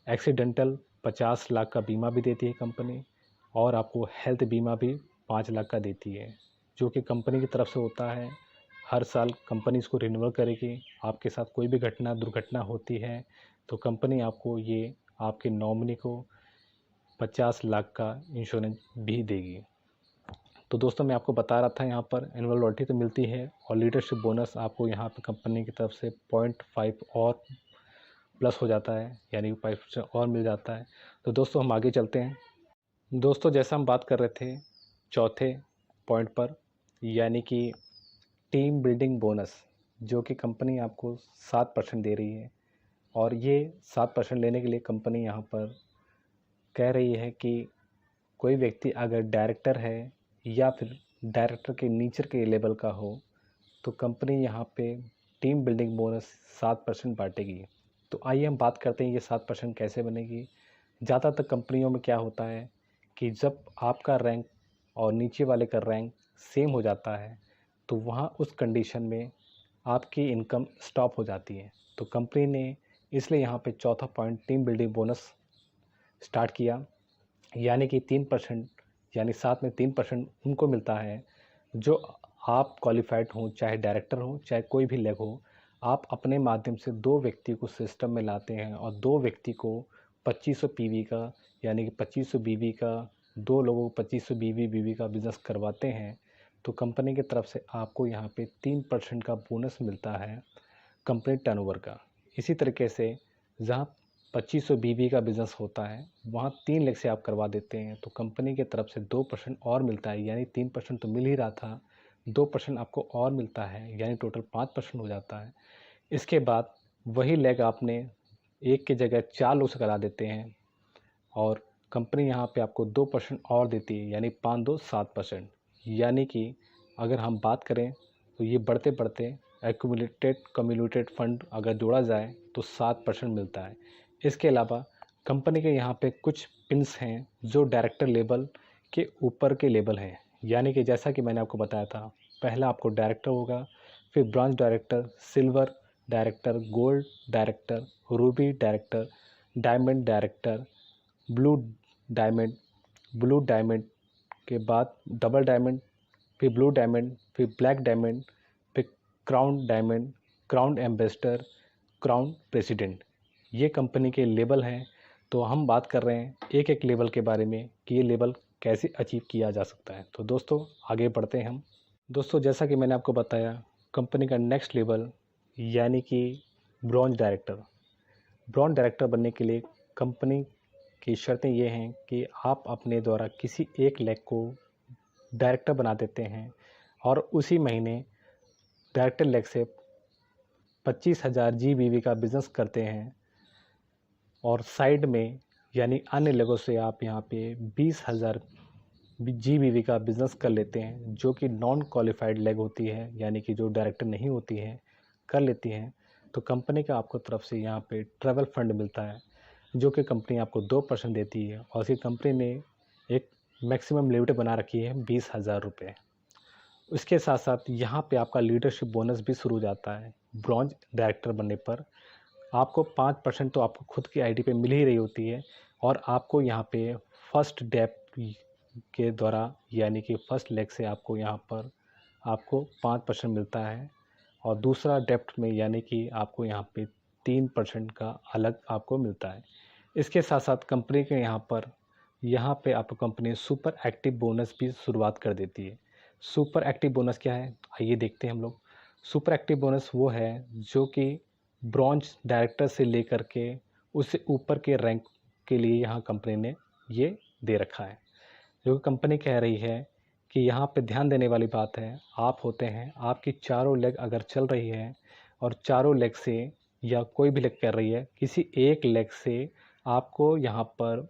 एक्सीडेंटल 50 लाख का बीमा भी देती है कंपनी और आपको हेल्थ बीमा भी 5 लाख का देती है जो कि कंपनी की तरफ से होता है। हर साल कंपनी इसको रिन्यूअल करेगी। आपके साथ कोई भी दुर्घटना होती है तो कंपनी आपको ये आपके नॉमिनी को 50 लाख का इंश्योरेंस भी देगी। तो दोस्तों मैं आपको बता रहा था यहाँ पर एनुअल रॉयल्टी तो मिलती है और लीडरशिप बोनस आपको यहाँ पे कंपनी की तरफ से 0.5 और प्लस हो जाता है यानी 5% और मिल जाता है। तो दोस्तों हम आगे चलते हैं। दोस्तों जैसा हम बात कर रहे थे चौथे पॉइंट पर यानी कि टीम बिल्डिंग बोनस जो कि कंपनी आपको 7% दे रही है और ये 7% लेने के लिए कंपनी यहाँ पर कह रही है कि कोई व्यक्ति अगर डायरेक्टर है या फिर डायरेक्टर के नीचे के लेवल का हो तो कंपनी यहाँ पे टीम बिल्डिंग बोनस 7% बांटेगी। तो आइए हम बात करते हैं ये 7% कैसे बनेगी। ज़्यादातर कंपनियों में क्या होता है कि जब आपका रैंक और नीचे वाले का रैंक सेम हो जाता है तो वहाँ उस कंडीशन में आपकी इनकम स्टॉप हो जाती है। तो कंपनी ने इसलिए यहाँ पे चौथा point team building bonus start किया यानी कि 3% यानी साथ में 3% उनको मिलता है जो आप क्वालिफाइड हों, चाहे डायरेक्टर हो चाहे कोई भी लेग हो, आप अपने माध्यम से 2 व्यक्ति को सिस्टम में लाते हैं और 2 व्यक्ति को 2500 पीवी का यानी कि 2500 बीवी का 2 लोगों को 2500 बीवी का बिज़नेस करवाते हैं तो कंपनी की तरफ से आपको यहाँ पे 3% का बोनस मिलता है कंपनी टर्नओवर का। इसी तरीके से जहाँ 2500 बीवी का बिज़नेस होता है वहाँ 3 लाख से आप करवा देते हैं तो कंपनी की तरफ से 2% और मिलता है यानी 3% तो मिल ही रहा था, 2% आपको और मिलता है यानी टोटल 5% हो जाता है। इसके बाद वही लेग आपने एक की जगह 4 लोग से करा देते हैं और कंपनी यहाँ पे आपको 2% और देती है यानी 5 2 7%। यानी कि अगर हम बात करें तो ये बढ़ते बढ़ते एक्यूमुलेटेड कम्युलेटेड फंड अगर जोड़ा जाए तो 7% मिलता है। इसके अलावा कंपनी के यहाँ पे कुछ पिन्स हैं जो डायरेक्टर लेवल के ऊपर के लेवल हैं, यानी कि जैसा कि मैंने आपको बताया था, पहला आपको डायरेक्टर होगा, फिर bronze director, silver director, gold director, Ruby director, diamond director, blue diamond के बाद डबल डायमंड, फिर ब्लू डायमंड, फिर ब्लैक डायमंड, फिर crown diamond, crown ambassador, crown president. ये कंपनी के लेवल हैं। तो हम बात कर रहे हैं एक एक लेवल के बारे में कि ये लेवल कैसे अचीव किया जा सकता है। तो दोस्तों आगे बढ़ते हैं हम। दोस्तों जैसा कि मैंने आपको बताया, कंपनी का नेक्स्ट लेवल यानी कि ब्रॉन्ज डायरेक्टर बनने के लिए कंपनी की शर्तें ये हैं कि आप अपने द्वारा किसी एक लेग को डायरेक्टर बना देते हैं और उसी महीने डायरेक्टर लेग से 25,000 GBV का बिज़नेस करते हैं और साइड में यानी अन्य लेगों से आप यहाँ पे 20,000 GBV का बिज़नेस कर लेते हैं, जो कि नॉन क्वालिफाइड लेग होती है, यानी कि जो डायरेक्टर नहीं होती है, कर लेती हैं। तो कंपनी का आपको तरफ से यहाँ पे ट्रैवल फंड मिलता है, जो कि कंपनी आपको 2% देती है और इसी कंपनी ने एक मैक्सिमम लिमिट बना रखी है 20,000 रुपये। उसके साथ साथ यहाँ पे आपका लीडरशिप बोनस भी शुरू हो जाता है। ब्रॉन्ज डायरेक्टर बनने पर आपको 5% तो आपको खुद की आईडी पे मिल ही रही होती है और आपको यहाँ पे फर्स्ट डेप्ट के द्वारा यानी कि फर्स्ट लेग से आपको यहाँ पर आपको 5% मिलता है और दूसरा डेप्ट में यानी कि आपको यहाँ पे 3% का अलग आपको मिलता है। इसके साथ साथ कंपनी के यहाँ पे आपको कंपनी सुपर एक्टिव बोनस भी शुरुआत कर देती है। सुपर एक्टिव बोनस क्या है, आइए देखते हैं हम लोग। सुपर एक्टिव बोनस वो है जो कि ब्रॉन्ज डायरेक्टर से लेकर के उससे ऊपर के रैंक के लिए यहाँ कंपनी ने ये दे रखा है। जो कंपनी कह रही है कि यहाँ पे ध्यान देने वाली बात है, आप होते हैं, आपकी चारों लेग अगर चल रही है और चारों लेग से या कोई भी लेग कर रही है, किसी एक लेग से आपको यहाँ पर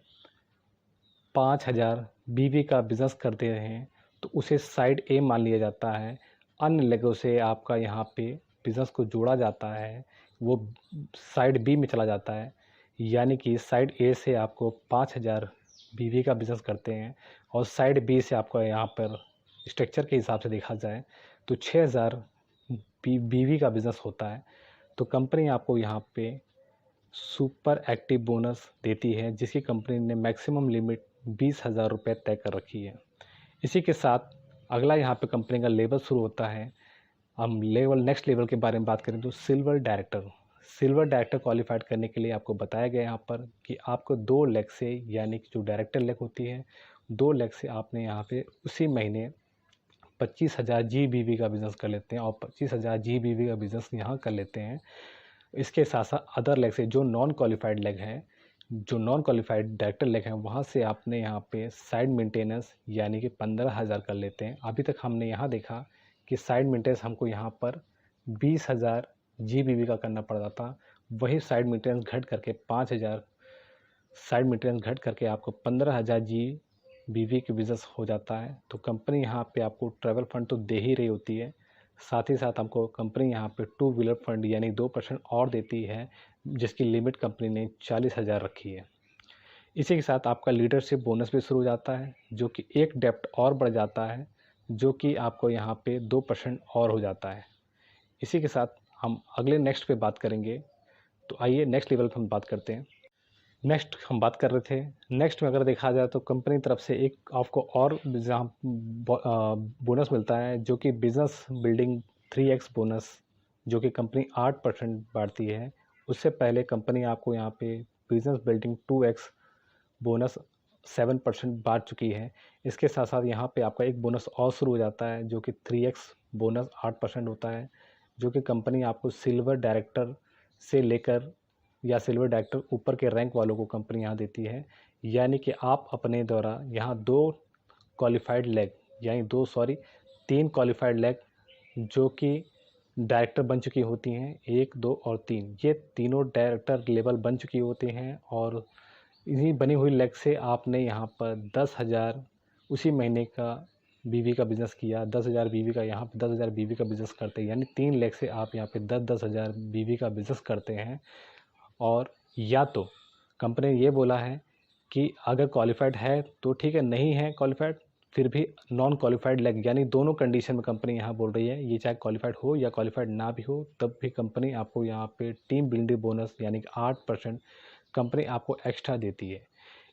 5,000 BV का बिज़नेस करते हैं तो उसे साइड ए मान लिया जाता है। अन्य लेगों से आपका यहाँ पे बिज़नेस को जोड़ा जाता है, वो साइड बी में चला जाता है, यानी कि साइड ए से आपको 5,000 BV का बिज़नेस करते हैं और साइड बी से आपको यहाँ पर स्ट्रक्चर के हिसाब से देखा जाए तो 6,000 BV का बिज़नेस होता है। तो कंपनी आपको यहाँ पे सुपर एक्टिव बोनस देती है, जिसकी कंपनी ने मैक्सिमम लिमिट 20,000 रुपये तय कर रखी है। इसी के साथ अगला यहाँ पे कंपनी का लेवल शुरू होता है। हम नेक्स्ट लेवल के बारे में बात करें तो सिल्वर डायरेक्टर क्वालिफाइड करने के लिए आपको बताया गया यहाँ पर कि आपको 2 लेग से यानी कि जो डायरेक्टर लेग होती है 2 लेग से आपने यहाँ पे उसी महीने 25,000 GBV का बिज़नेस कर लेते हैं और 25,000 GBV का बिज़नेस यहाँ कर लेते हैं। इसके साथ साथ अदर लेग से जो नॉन क्वालिफाइड लेग है, जो नॉन क्वालिफाइड डायरेक्टर लेग हैं, वहाँ से आपने यहाँ पे साइड मेंटेनेंस यानी कि 15,000 कर लेते हैं। अभी तक हमने यहाँ देखा कि साइड मेंटेनेंस हमको यहाँ पर 20,000 GBV का करना पड़ता था, वही साइड मेंटेनेंस घट करके 5,000 साइड मेंटेनेंस घट करके आपको 15,000 GBV के बिज़नेस हो जाता है। तो कंपनी यहाँ पे आपको ट्रैवल फंड तो दे ही रही होती है, साथ ही साथ हमको कंपनी यहाँ पे 2 व्हीलर फंड यानी 2% और देती है, जिसकी लिमिट कंपनी ने 40,000 रखी है। इसी के साथ आपका लीडरशिप बोनस भी शुरू हो जाता है, जो कि एक डेप्ट और बढ़ जाता है, जो कि आपको यहाँ पे 2% और हो जाता है। इसी के साथ हम अगले नेक्स्ट पे बात करेंगे। तो आइए नेक्स्ट लेवल पर हम बात करते हैं। नेक्स्ट हम बात कर रहे थे, नेक्स्ट में अगर देखा जाए तो कंपनी तरफ से एक आपको और जहाँ बोनस मिलता है, जो कि बिज़नेस बिल्डिंग 3x बोनस, जो कि कंपनी 8% बांटती है। उससे पहले कंपनी आपको यहाँ पे बिज़नेस बिल्डिंग 2x बोनस 7% बांट चुकी है। इसके साथ साथ यहाँ पे आपका एक बोनस और शुरू हो जाता है, जो कि 3x बोनस 8% होता है, जो कि कंपनी आपको सिल्वर डायरेक्टर से लेकर या सिल्वर डायरेक्टर ऊपर के रैंक वालों को कंपनी यहाँ देती है। यानी कि आप अपने द्वारा यहाँ 3 क्वालिफाइड लेग जो कि डायरेक्टर बन चुकी होती हैं, 1, 2 और 3, ये तीनों डायरेक्टर लेवल बन चुकी होती हैं और इन्हीं बनी हुई लेग से आपने यहाँ पर 10,000 उसी महीने का बीवी का बिज़नेस किया, 10,000 बीवी का, यहाँ पे 10,000 बीवी का बिज़नेस करते हैं, यानी 3 लाख से आप यहाँ पे 10-10 हज़ार बीवी का बिज़नेस करते हैं। और या तो कंपनी ने ये बोला है कि अगर क्वालिफाइड है तो ठीक है, नहीं है क्वालिफाइड फिर भी नॉन क्वालिफाइड लेग, यानी दोनों कंडीशन में कंपनी यहाँ बोल रही है, ये चाहे क्वालिफाइड हो या क्वालिफाइड ना भी हो तब भी कंपनी आपको यहाँ पे टीम बिल्डिंग बोनस यानी कि 8% कंपनी आपको एक्स्ट्रा देती है।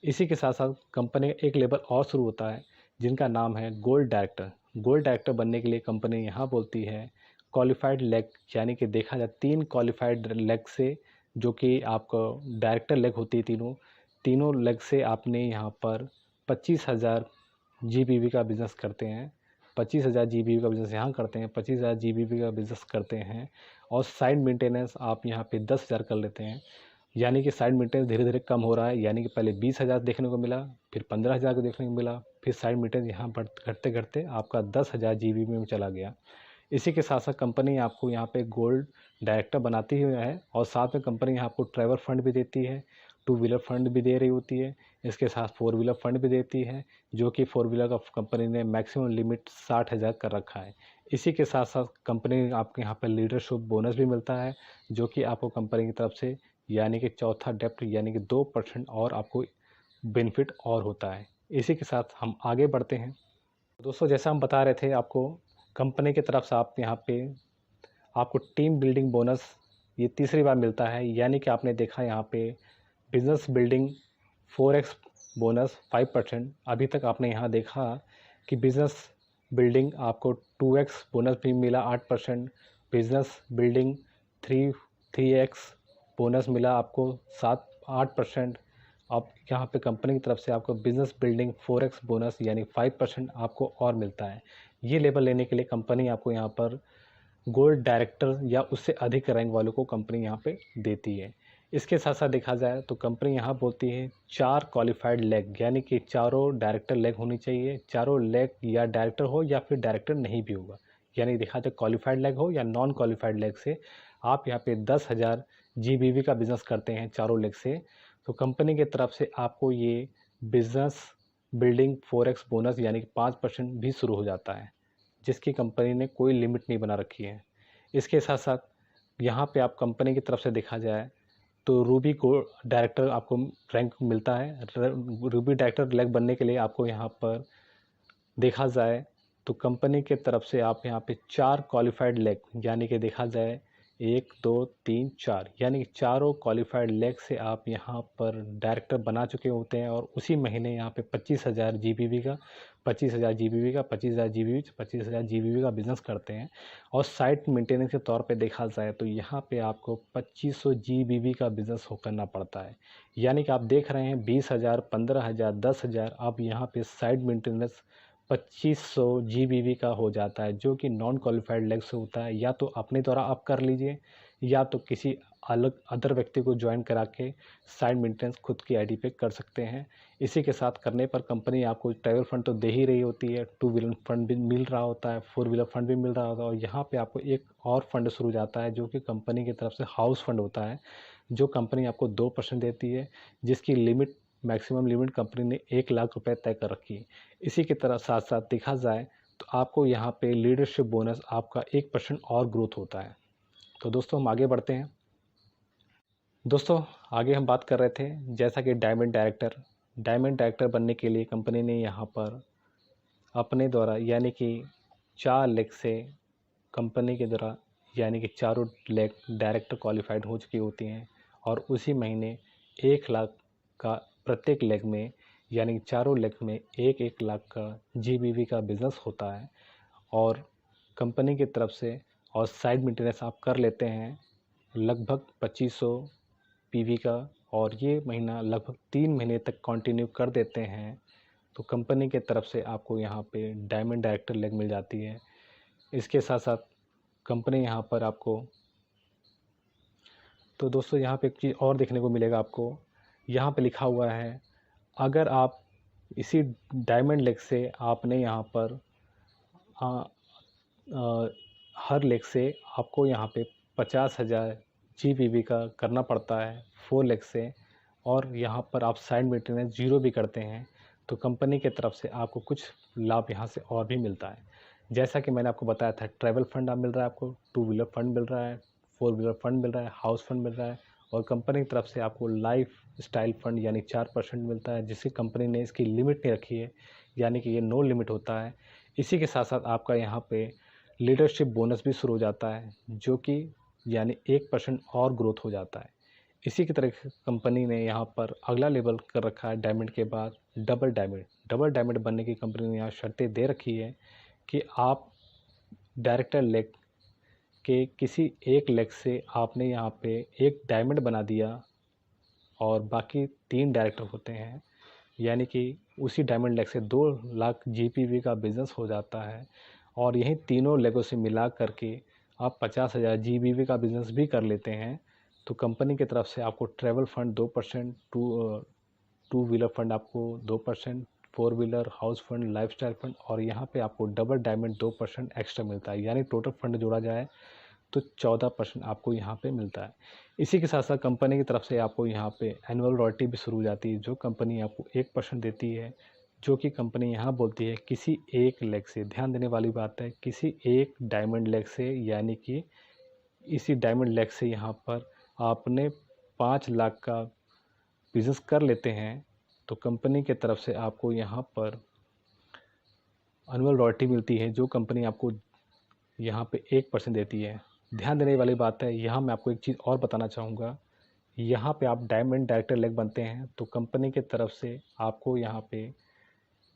इसी के साथ साथ कंपनी का एक लेवल और शुरू होता है जिनका नाम है गोल्ड डायरेक्टर। गोल्ड डायरेक्टर बनने के लिए कंपनी यहाँ बोलती है क्वालिफाइड लेग, यानी कि देखा जाए 3 क्वालिफाइड लेग से, जो कि आपका डायरेक्टर लेग होती है, तीनों लेग से आपने यहाँ पर 25,000 GBV का बिज़नेस करते हैं, 25,000 GBV का बिज़नेस यहाँ करते हैं, 25,000 GBV का बिज़नेस करते हैं। और साइड मेंटेनेंस आप यहाँ पे 10,000 कर लेते हैं, यानी कि साइड मेंटेनेंस धीरे धीरे कम हो रहा है, यानी कि पहले 20,000 देखने को मिला, फिर 15,000 को देखने को मिला, फिर साइड मेंटेनेंस यहाँ पर घटते घटते आपका 10,000 GBV में चला गया। इसी के साथ साथ कंपनी आपको यहाँ पे गोल्ड डायरेक्टर बनाती हुई है और साथ में कंपनी आपको ट्रैवल फंड भी देती है, 2 व्हीलर फंड भी दे रही होती है, इसके साथ 4 व्हीलर फंड भी देती है, जो कि 4 व्हीलर का कंपनी ने मैक्सिमम लिमिट 60,000 कर रखा है। इसी के साथ साथ कंपनी आपको यहाँ पर लीडरशिप बोनस भी मिलता है, जो कि आपको कंपनी की तरफ से यानी कि चौथा डेप्ट यानी कि 2% और आपको बेनिफिट और होता है। इसी के साथ हम आगे बढ़ते हैं। दोस्तों, जैसा हम बता रहे थे आपको, कंपनी की तरफ से आप यहाँ पे आपको टीम बिल्डिंग बोनस ये तीसरी बार मिलता है, यानी कि आपने देखा यहाँ पे बिजनेस बिल्डिंग 4x बोनस 5%। अभी तक आपने यहाँ देखा कि बिजनेस बिल्डिंग आपको 2x बोनस भी मिला 8%, बिजनेस बिल्डिंग 3x बोनस मिला आपको 8%। अब यहाँ पे कंपनी की तरफ से आपको बिजनेस बिल्डिंग 4x बोनस यानी 5% आपको और मिलता है। ये लेवल लेने के लिए कंपनी आपको यहाँ पर गोल्ड डायरेक्टर या उससे अधिक रैंक वालों को कंपनी यहाँ पे देती है। इसके साथ साथ देखा जाए तो कंपनी यहाँ बोलती है 4 क्वालिफाइड लेग, यानी कि चारों डायरेक्टर लेग होनी चाहिए। चारों लेग या डायरेक्टर हो या फिर डायरेक्टर नहीं भी होगा, यानी देखा जाए क्वालिफाइड लेग हो या नॉन क्वालिफाइड लेग से आप यहाँ पे 10,000 GBV का बिज़नेस करते हैं चारों लेग से, तो कंपनी की तरफ से आपको ये बिज़नेस बिल्डिंग 4x बोनस यानी कि 5% भी शुरू हो जाता है, जिसकी कंपनी ने कोई लिमिट नहीं बना रखी है। इसके साथ साथ यहाँ पे आप कंपनी की तरफ से देखा जाए तो रूबी को डायरेक्टर आपको रैंक मिलता है। रूबी डायरेक्टर लेग बनने के लिए आपको यहाँ पर देखा जाए तो कंपनी के तरफ से आप यहाँ पे 4 क्वालिफाइड लेग यानी कि देखा जाए 1 2 3 4 यानी कि चारों क्वालिफाइड लेग से आप यहाँ पर डायरेक्टर बना चुके होते हैं और उसी महीने यहाँ पे 25,000 GBV का 25,000 GBV का 25,000 GBV 25,000 GBV का बिज़नेस करते हैं। और साइट मेंटेनेंस के तौर पे देखा जाए तो यहाँ पे आपको 2500 GBV का बिज़नेस करना पड़ता है, यानी कि आप देख रहे हैं 20,000 15,000 10,000 अब यहाँ पे साइट मेंटेनेंस 2500 GBV का हो जाता है, जो कि नॉन क्वालिफाइड लेग से होता है। या तो अपने द्वारा आप कर लीजिए या तो किसी अलग अदर व्यक्ति को ज्वाइन करा के साइड मेंटेनेंस खुद की आईडी पे कर सकते हैं। इसी के साथ करने पर कंपनी आपको ट्रैवल फंड तो दे ही रही होती है, 2 व्हीलर फंड भी मिल रहा होता है, 4 व्हीलर फंड भी मिल रहा होता है, और यहाँ पे आपको एक और फंड शुरू हो जाता है जो कि कंपनी की तरफ से हाउस फंड होता है, जो कंपनी आपको 2% देती है, जिसकी लिमिट मैक्सिमम लिमिट कंपनी ने 1 लाख रुपए तय कर रखी है। इसी की तरह साथ साथ देखा जाए तो आपको यहाँ पे लीडरशिप बोनस आपका 1% और ग्रोथ होता है। तो दोस्तों हम आगे बढ़ते हैं। दोस्तों आगे हम बात कर रहे थे जैसा कि डायमंड डायरेक्टर बनने के लिए कंपनी ने यहाँ पर अपने द्वारा यानी कि 4 लेग से कंपनी के द्वारा यानी कि चारों लेग डायरेक्टर क्वालिफाइड हो चुकी होती हैं और उसी महीने 1 लाख का प्रत्येक लेग में यानी चारों लेग में 1-1 लाख का GBV का बिज़नेस होता है। और कंपनी की तरफ से और साइड मेंटेनेंस आप कर लेते हैं लगभग 2500 PV का, और ये महीना लगभग 3 महीने तक कंटिन्यू कर देते हैं तो कंपनी के तरफ से आपको यहाँ पे डायमंड डायरेक्टर लेग मिल जाती है। इसके साथ साथ कंपनी यहाँ पर आपको तो दोस्तों यहाँ पे एक चीज़ और देखने को मिलेगा आपको, यहाँ पे लिखा हुआ है अगर आप इसी डायमंड लेग से आपने यहाँ पर हर लेग से आपको यहाँ पे 50,000 GBV का करना पड़ता है 4 लेग से, और यहाँ पर आप साइड मेंटेनेंस 0 भी करते हैं तो कंपनी की तरफ से आपको कुछ लाभ यहाँ से और भी मिलता है। जैसा कि मैंने आपको बताया था, ट्रैवल फंड आप मिल रहा है, आपको 2 व्हीलर फंड मिल रहा है, 4 व्हीलर फंड मिल रहा है, हाउस फंड मिल रहा है, और कंपनी की तरफ से आपको लाइफ स्टाइल फंड यानी 4% मिलता है, जिसकी कंपनी ने इसकी लिमिट नहीं रखी है, यानी कि ये नो लिमिट होता है। इसी के साथ साथ आपका यहाँ पे लीडरशिप बोनस भी शुरू हो जाता है, जो कि यानी 1% और ग्रोथ हो जाता है। इसी की तरह कंपनी ने यहाँ पर अगला लेवल कर रखा है डायमंड के बाद डबल डायमंड। डबल डायमंड बनने की कंपनी ने यहाँ शर्तें दे रखी है कि आप डायरेक्टर लेग के किसी एक लेग से आपने यहाँ पे एक डायमंड बना दिया और बाकी 3 डायरेक्टर होते हैं, यानी कि उसी डायमंड लेग से 2 लाख जीपीवी का बिज़नेस हो जाता है, और यही तीनों लेगों से मिला करके आप 50,000 जीबीवी का बिज़नेस भी कर लेते हैं। तो कंपनी की तरफ से आपको travel fund 2%, two wheeler fund आपको 2%, 4 wheeler, house fund, lifestyle fund, और यहाँ पे आपको डबल डायमंड 2% एक्स्ट्रा मिलता है, यानी टोटल फंड जोड़ा जाए तो 14% आपको यहाँ पे मिलता है। इसी के साथ साथ कंपनी की तरफ से आपको यहाँ पे एनुअल रॉयल्टी भी शुरू हो जाती है, जो कंपनी आपको 1% देती है, जो कि कंपनी यहाँ बोलती है किसी एक लेग से। ध्यान देने वाली बात है, किसी एक डायमंड लेग से, यानी कि इसी डायमंड लेग से यहाँ पर आपने 5 लाख का बिज़नेस कर लेते हैं तो कंपनी के तरफ से आपको यहाँ पर एनुअल रॉयल्टी मिलती है, जो कंपनी आपको यहाँ पे 1% देती है। ध्यान देने वाली बात है, यहाँ मैं आपको एक चीज़ और बताना चाहूँगा, यहाँ पे आप डायमंड डायरेक्टर लेग बनते हैं तो कंपनी की तरफ से आपको यहाँ पे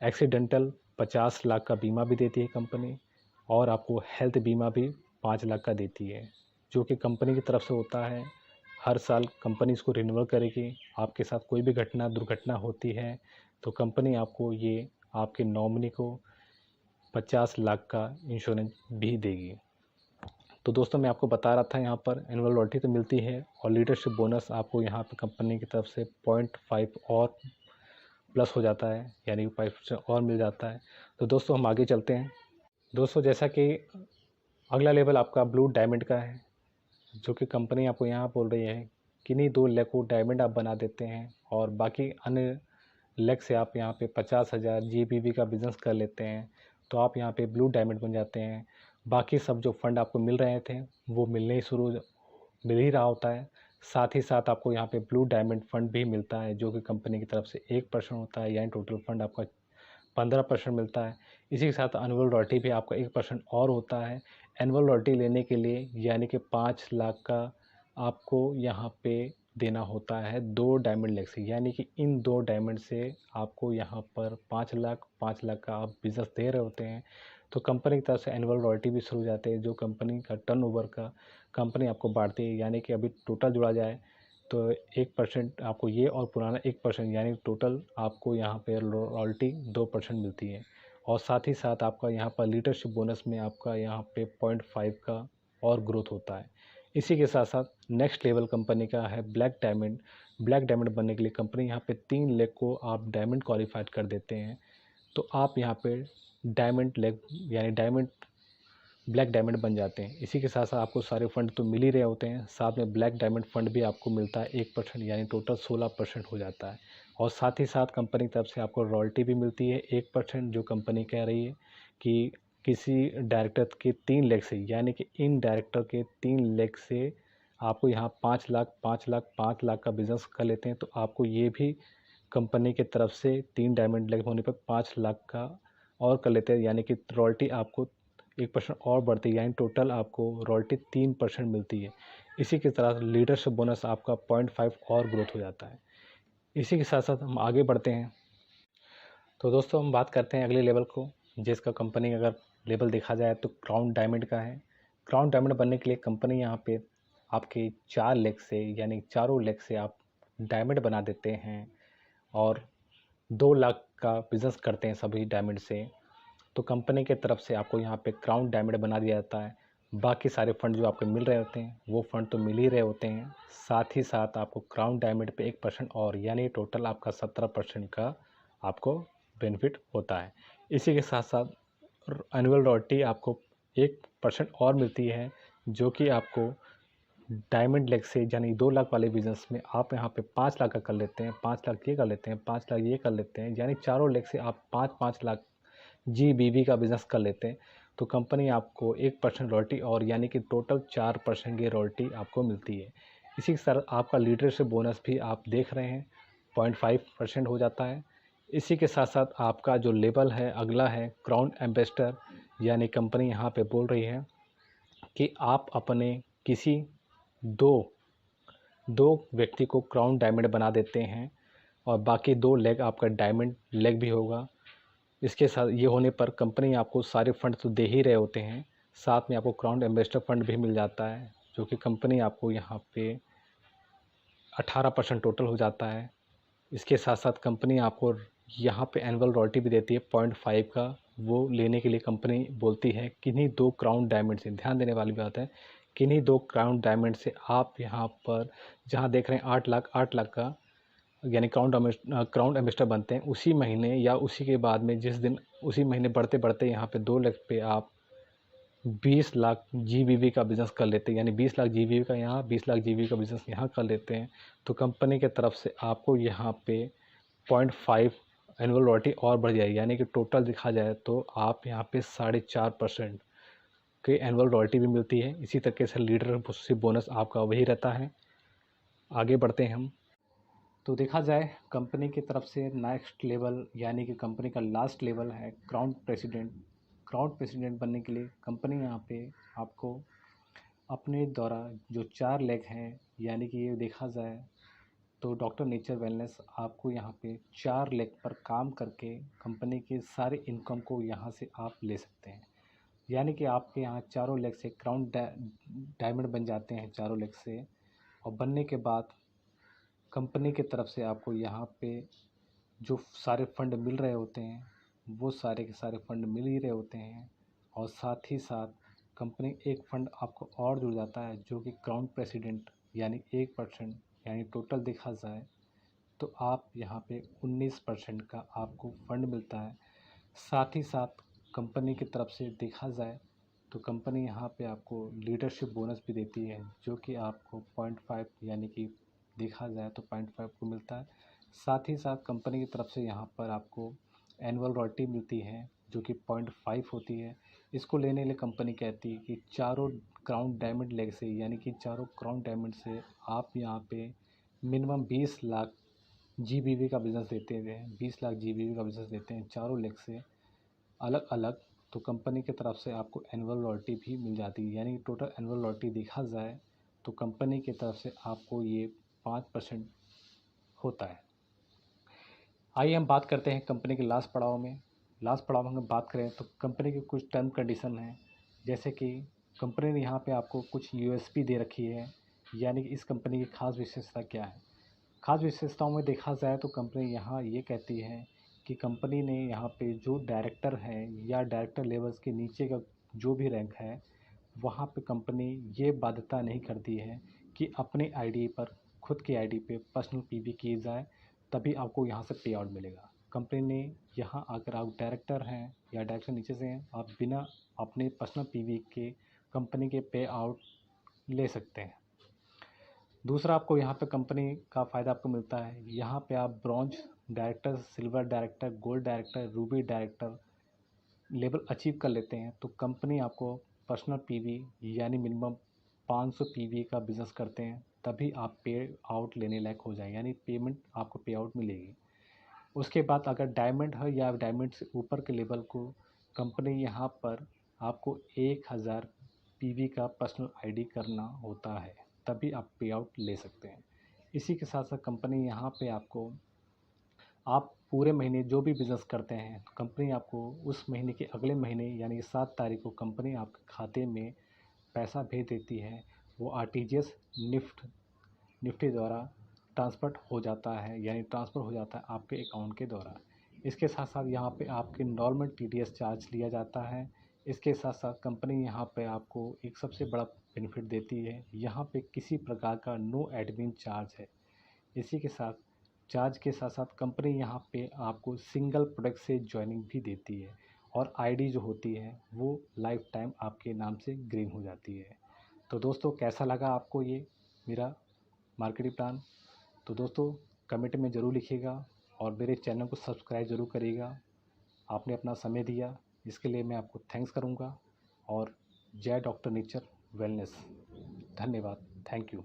एक्सीडेंटल 50 लाख का बीमा भी देती है कंपनी, और आपको हेल्थ बीमा भी 5 लाख का देती है, जो कि कंपनी की तरफ से होता है। हर साल कंपनी इसको रिन्यूअल करेगी। आपके साथ कोई भी दुर्घटना होती है तो कंपनी आपको ये आपके नॉमिनी को 50 लाख का इंश्योरेंस भी देगी। तो दोस्तों, मैं आपको बता रहा था यहाँ पर एनुअल रॉयल्टी तो मिलती है, और लीडरशिप बोनस आपको यहाँ पे कंपनी की तरफ से 0.5 और प्लस हो जाता है, यानी 5% और मिल जाता है। तो दोस्तों, हम आगे चलते हैं। दोस्तों, जैसा कि अगला लेवल आपका ब्लू डायमंड का है, जो कि कंपनी आपको यहाँ बोल रही है किन्हीं 2 लेग को डायमंड आप बना देते हैं, और बाकी अन्य लेग से आप यहाँ पे 50,000 जीबीवी का बिज़नेस कर लेते हैं, तो आप यहाँ पे ब्लू डायमंड बन जाते हैं। बाकी सब जो फंड आपको मिल रहे थे वो मिल ही रहा होता है। साथ ही साथ आपको यहाँ पे ब्लू डायमंड फंड भी मिलता है, जो कि कंपनी की तरफ से 1% होता है, यानी टोटल फंड आपका 15% मिलता है। इसी के साथ एनुअल रॉयल्टी भी आपका 1% और होता है। एनुअल रॉयल्टी लेने के लिए यानी कि 5 लाख का आपको यहाँ पे देना होता है 2 डायमंड लेग से, यानी कि इन 2 डायमंड से आपको यहाँ पर 5 लाख का आप बिज़नेस दे रहे होते हैं। तो कंपनी की तरफ से एनुअल रॉयल्टी भी शुरू हो जाते हैं, जो कंपनी का टर्नओवर का कंपनी आपको बांटती है, यानी कि अभी टोटल जोड़ा जाए तो 1% आपको ये और पुराना 1%, यानी टोटल आपको यहाँ पे रॉयल्टी 2% मिलती है। और साथ ही साथ आपका यहाँ पर लीडरशिप बोनस में आपका यहाँ पे 0.5 का और ग्रोथ होता है। इसी के साथ साथ नेक्स्ट लेवल कंपनी का है ब्लैक डायमंड। ब्लैक डायमंड बनने के लिए कंपनी यहाँ पे 3 लेग को आप डायमंड क्वालिफाइड कर देते हैं, तो आप यहाँ पे डायमंड लेग यानी ब्लैक डायमंड बन जाते हैं। इसी के साथ साथ आपको सारे फंड तो मिल ही रहे होते हैं, साथ में ब्लैक डायमंड फंड भी आपको मिलता है 1%, यानी टोटल 16% हो जाता है। और साथ ही साथ कंपनी की तरफ से आपको रॉयल्टी भी मिलती है 1%, जो कंपनी कह रही है कि किसी डायरेक्टर के 3 लेग से, यानी कि इन डायरेक्टर के 3 लेग से आपको यहाँ 5 लाख का बिज़नेस कर लेते हैं, तो आपको ये भी कंपनी की तरफ से 3 डायमंड लेग होने पर 5 लाख का और कर लेते हैं, यानी कि रॉयल्टी आपको 1% और बढ़ती है, यानी टोटल आपको रॉयल्टी 3% मिलती है। इसी की तरह लीडरशिप बोनस आपका 0.5 और ग्रोथ हो जाता है। इसी के साथ साथ हम आगे बढ़ते हैं। तो दोस्तों, हम बात करते हैं अगले लेवल को, जिसका कंपनी अगर लेवल देखा जाए तो क्राउन डायमंड का है। क्राउन डायमंड बनने के लिए कंपनी यहाँ पे आपके 4 लेग से, यानी चारों लेग से आप डायमंड बना देते हैं और 2 लाख का बिज़नेस करते हैं सभी डायमंड से, तो कंपनी के तरफ से आपको यहाँ पे क्राउन डायमंड बना दिया जाता है। बाकी सारे फंड जो आपको मिल रहे होते हैं वो फंड तो मिल ही रहे होते हैं, साथ ही साथ आपको क्राउन डायमंड पे 1% और, यानी टोटल आपका 17% का आपको बेनिफिट होता है। इसी के साथ साथ एनुअल रॉयल्टी आपको 1% और मिलती है, जो कि आपको डायमंड लेग से यानी 2 लाख वाले बिज़नेस में आप यहाँ पे 5 लाख का कर लेते हैं, 5 लाख ये कर लेते हैं, 5 लाख ये कर लेते हैं, यानी चारों लेग से आप 5-5 लाख GBV का बिज़नेस कर लेते हैं, तो कंपनी आपको 1% रॉयल्टी और यानी कि टोटल 4% की रॉयल्टी आपको मिलती है। इसी के साथ आपका लीडरशिप बोनस भी आप देख रहे हैं 0.5% हो जाता है। इसी के साथ साथ आपका जो लेवल है अगला है क्राउन एम्बेसडर, यानी कंपनी यहाँ पे बोल रही है कि आप अपने किसी दो व्यक्ति को क्राउन डायमंड बना देते हैं और बाकी 2 लेग आपका डायमंड लेग भी होगा। इसके साथ ये होने पर कंपनी आपको सारे फंड तो दे ही रहे होते हैं, साथ में आपको क्राउन एम्बेसडर फंड भी मिल जाता है, जो कि कंपनी आपको यहाँ पे 18% टोटल हो जाता है। इसके साथ साथ कंपनी आपको यहाँ पे एनुअल रॉयल्टी भी देती है 0.5 का। वो लेने के लिए कंपनी बोलती है किन्हीं 2 क्राउन डायमंड से, ध्यान देने वाली बात है, किन्हीं 2 क्राउन डायमंड से आप यहाँ पर जहाँ देख रहे हैं 8 लाख का यानी क्राउन एम्बेसडर बनते हैं, उसी महीने या उसी के बाद में जिस दिन उसी महीने बढ़ते बढ़ते यहाँ पे 2 लाख पे आप 20 लाख GBV का बिज़नेस कर लेते हैं, यानी 20 लाख GBV का यहाँ 20 लाख GBV का बिज़नेस यहाँ कर लेते हैं, तो कंपनी के तरफ से आपको यहाँ पे 0.5 एनुअल रॉयल्टी और बढ़ जाएगी, यानी कि टोटल देखा जाए तो आप यहाँ पे 4.5% के एनुअल रॉयल्टी भी मिलती है। इसी तरीके से लीडरशिप बोनस आपका वही रहता है। आगे बढ़ते हैं हम, तो देखा जाए कंपनी की तरफ से नेक्स्ट लेवल यानी कि कंपनी का लास्ट लेवल है क्राउन प्रेसिडेंट। क्राउन प्रेसिडेंट बनने के लिए कंपनी यहाँ पे आपको अपने द्वारा जो 4 लेग हैं, यानी कि ये देखा जाए तो डॉक्टर नेचर वेलनेस आपको यहाँ पे 4 लेग पर काम करके कंपनी के सारे इनकम को यहाँ से आप ले सकते हैं। यानी कि आपके यहाँ चारों लेग से क्राउन डायमंड बन जाते हैं चारों लेग से, और बनने के बाद कंपनी की तरफ से आपको यहाँ पे जो सारे फंड मिल रहे होते हैं वो सारे के सारे फंड मिल ही रहे होते हैं, और साथ ही साथ कंपनी एक फ़ंड आपको और जुड़ जाता है जो कि क्राउन प्रेसिडेंट यानी 1%, यानी टोटल देखा जाए तो आप यहाँ पे 19% का आपको फंड मिलता है। साथ ही साथ कंपनी की तरफ से देखा जाए तो कंपनी यहाँ पे आपको लीडरशिप बोनस भी देती है, जो कि आपको 0.5 यानी कि देखा जाए तो 0.5 को मिलता है। साथ ही साथ कंपनी की तरफ से यहाँ पर आपको एनुअल रॉयल्टी मिलती है जो कि 0.5 होती है। इसको लेने के लिए कंपनी कहती है कि चारों क्राउन डायमंड लेग से, यानी कि चारों क्राउन डायमंड से आप यहाँ पे मिनिमम 20 लाख GBV का बिज़नेस देते हैं, 20 लाख GBV का बिज़नेस देते हैं चारों लेग से अलग अलग, तो कंपनी की तरफ से आपको एनुअल रॉयल्टी भी मिल जाती है। यानी टोटल एनुअल रॉयल्टी देखा जाए तो कंपनी की तरफ से आपको ये 5% होता है। आइए हम बात करते हैं कंपनी के लास्ट पड़ाव में। लास्ट पड़ाव में हम बात करें तो कंपनी के कुछ टर्म कंडीशन हैं, जैसे कि कंपनी ने यहाँ पे आपको कुछ USP दे रखी है, यानी कि इस कंपनी की खास विशेषता क्या है। खास विशेषताओं में देखा जाए तो कंपनी यहाँ ये कहती है कि कंपनी ने यहाँ पे जो डायरेक्टर हैं या डायरेक्टर लेवल्स के नीचे का जो भी रैंक है, वहाँ पे कंपनी ये बाध्यता नहीं करती है कि अपने आईडी पर, खुद की आईडी पे पर्सनल PV की जाए तभी आपको यहाँ से पे आउट मिलेगा। कंपनी ने यहाँ अगर आप डायरेक्टर हैं या डायरेक्टर नीचे से हैं, आप बिना अपने पर्सनल PV के कंपनी के पे आउट ले सकते हैं। दूसरा, आपको यहाँ पे कंपनी का फ़ायदा आपको मिलता है, यहाँ पे आप bronze director, silver director, gold director, Ruby director level achieve कर लेते हैं तो कंपनी आपको पर्सनल PV यानी मिनिमम 500 PV का बिज़नेस करते हैं, तभी आप पे आउट लेने लायक हो जाए, यानी पेमेंट आपको पे आउट मिलेगी। उसके बाद अगर डायमंड है या डायमंड से ऊपर के लेवल को, कंपनी यहाँ पर आपको 1000 PV का पर्सनल ID करना होता है, तभी आप पे आउट ले सकते हैं। इसी के साथ साथ कंपनी यहाँ पे आपको, आप पूरे महीने जो भी बिज़नेस करते हैं तो कंपनी आपको उस महीने के अगले महीने यानी 7 तारीख को कंपनी आपके खाते में पैसा भेज देती है। वो RTGS निफ्टी द्वारा ट्रांसफ़र हो जाता है, यानी ट्रांसफ़र हो जाता है आपके अकाउंट के द्वारा। इसके साथ साथ यहाँ पे आपके नॉर्मल TDS चार्ज लिया जाता है। इसके साथ साथ कंपनी यहाँ पे आपको एक सबसे बड़ा बेनिफिट देती है, यहाँ पे किसी प्रकार का नो एडमिन चार्ज है। इसी के साथ चार्ज के साथ साथ कंपनी यहाँ पे आपको सिंगल प्रोडक्ट से ज्वाइनिंग भी देती है, और ID जो होती है वो लाइफ टाइम आपके नाम से ग्रीन हो जाती है। तो दोस्तों कैसा लगा आपको ये मेरा मार्केटिंग प्लान? तो दोस्तों कमेंट में ज़रूर लिखिएगा और मेरे चैनल को सब्सक्राइब ज़रूर करिएगा। आपने अपना समय दिया, इसके लिए मैं आपको थैंक्स करूँगा। और जय डॉक्टर नेचर वेलनेस। धन्यवाद। Thank you.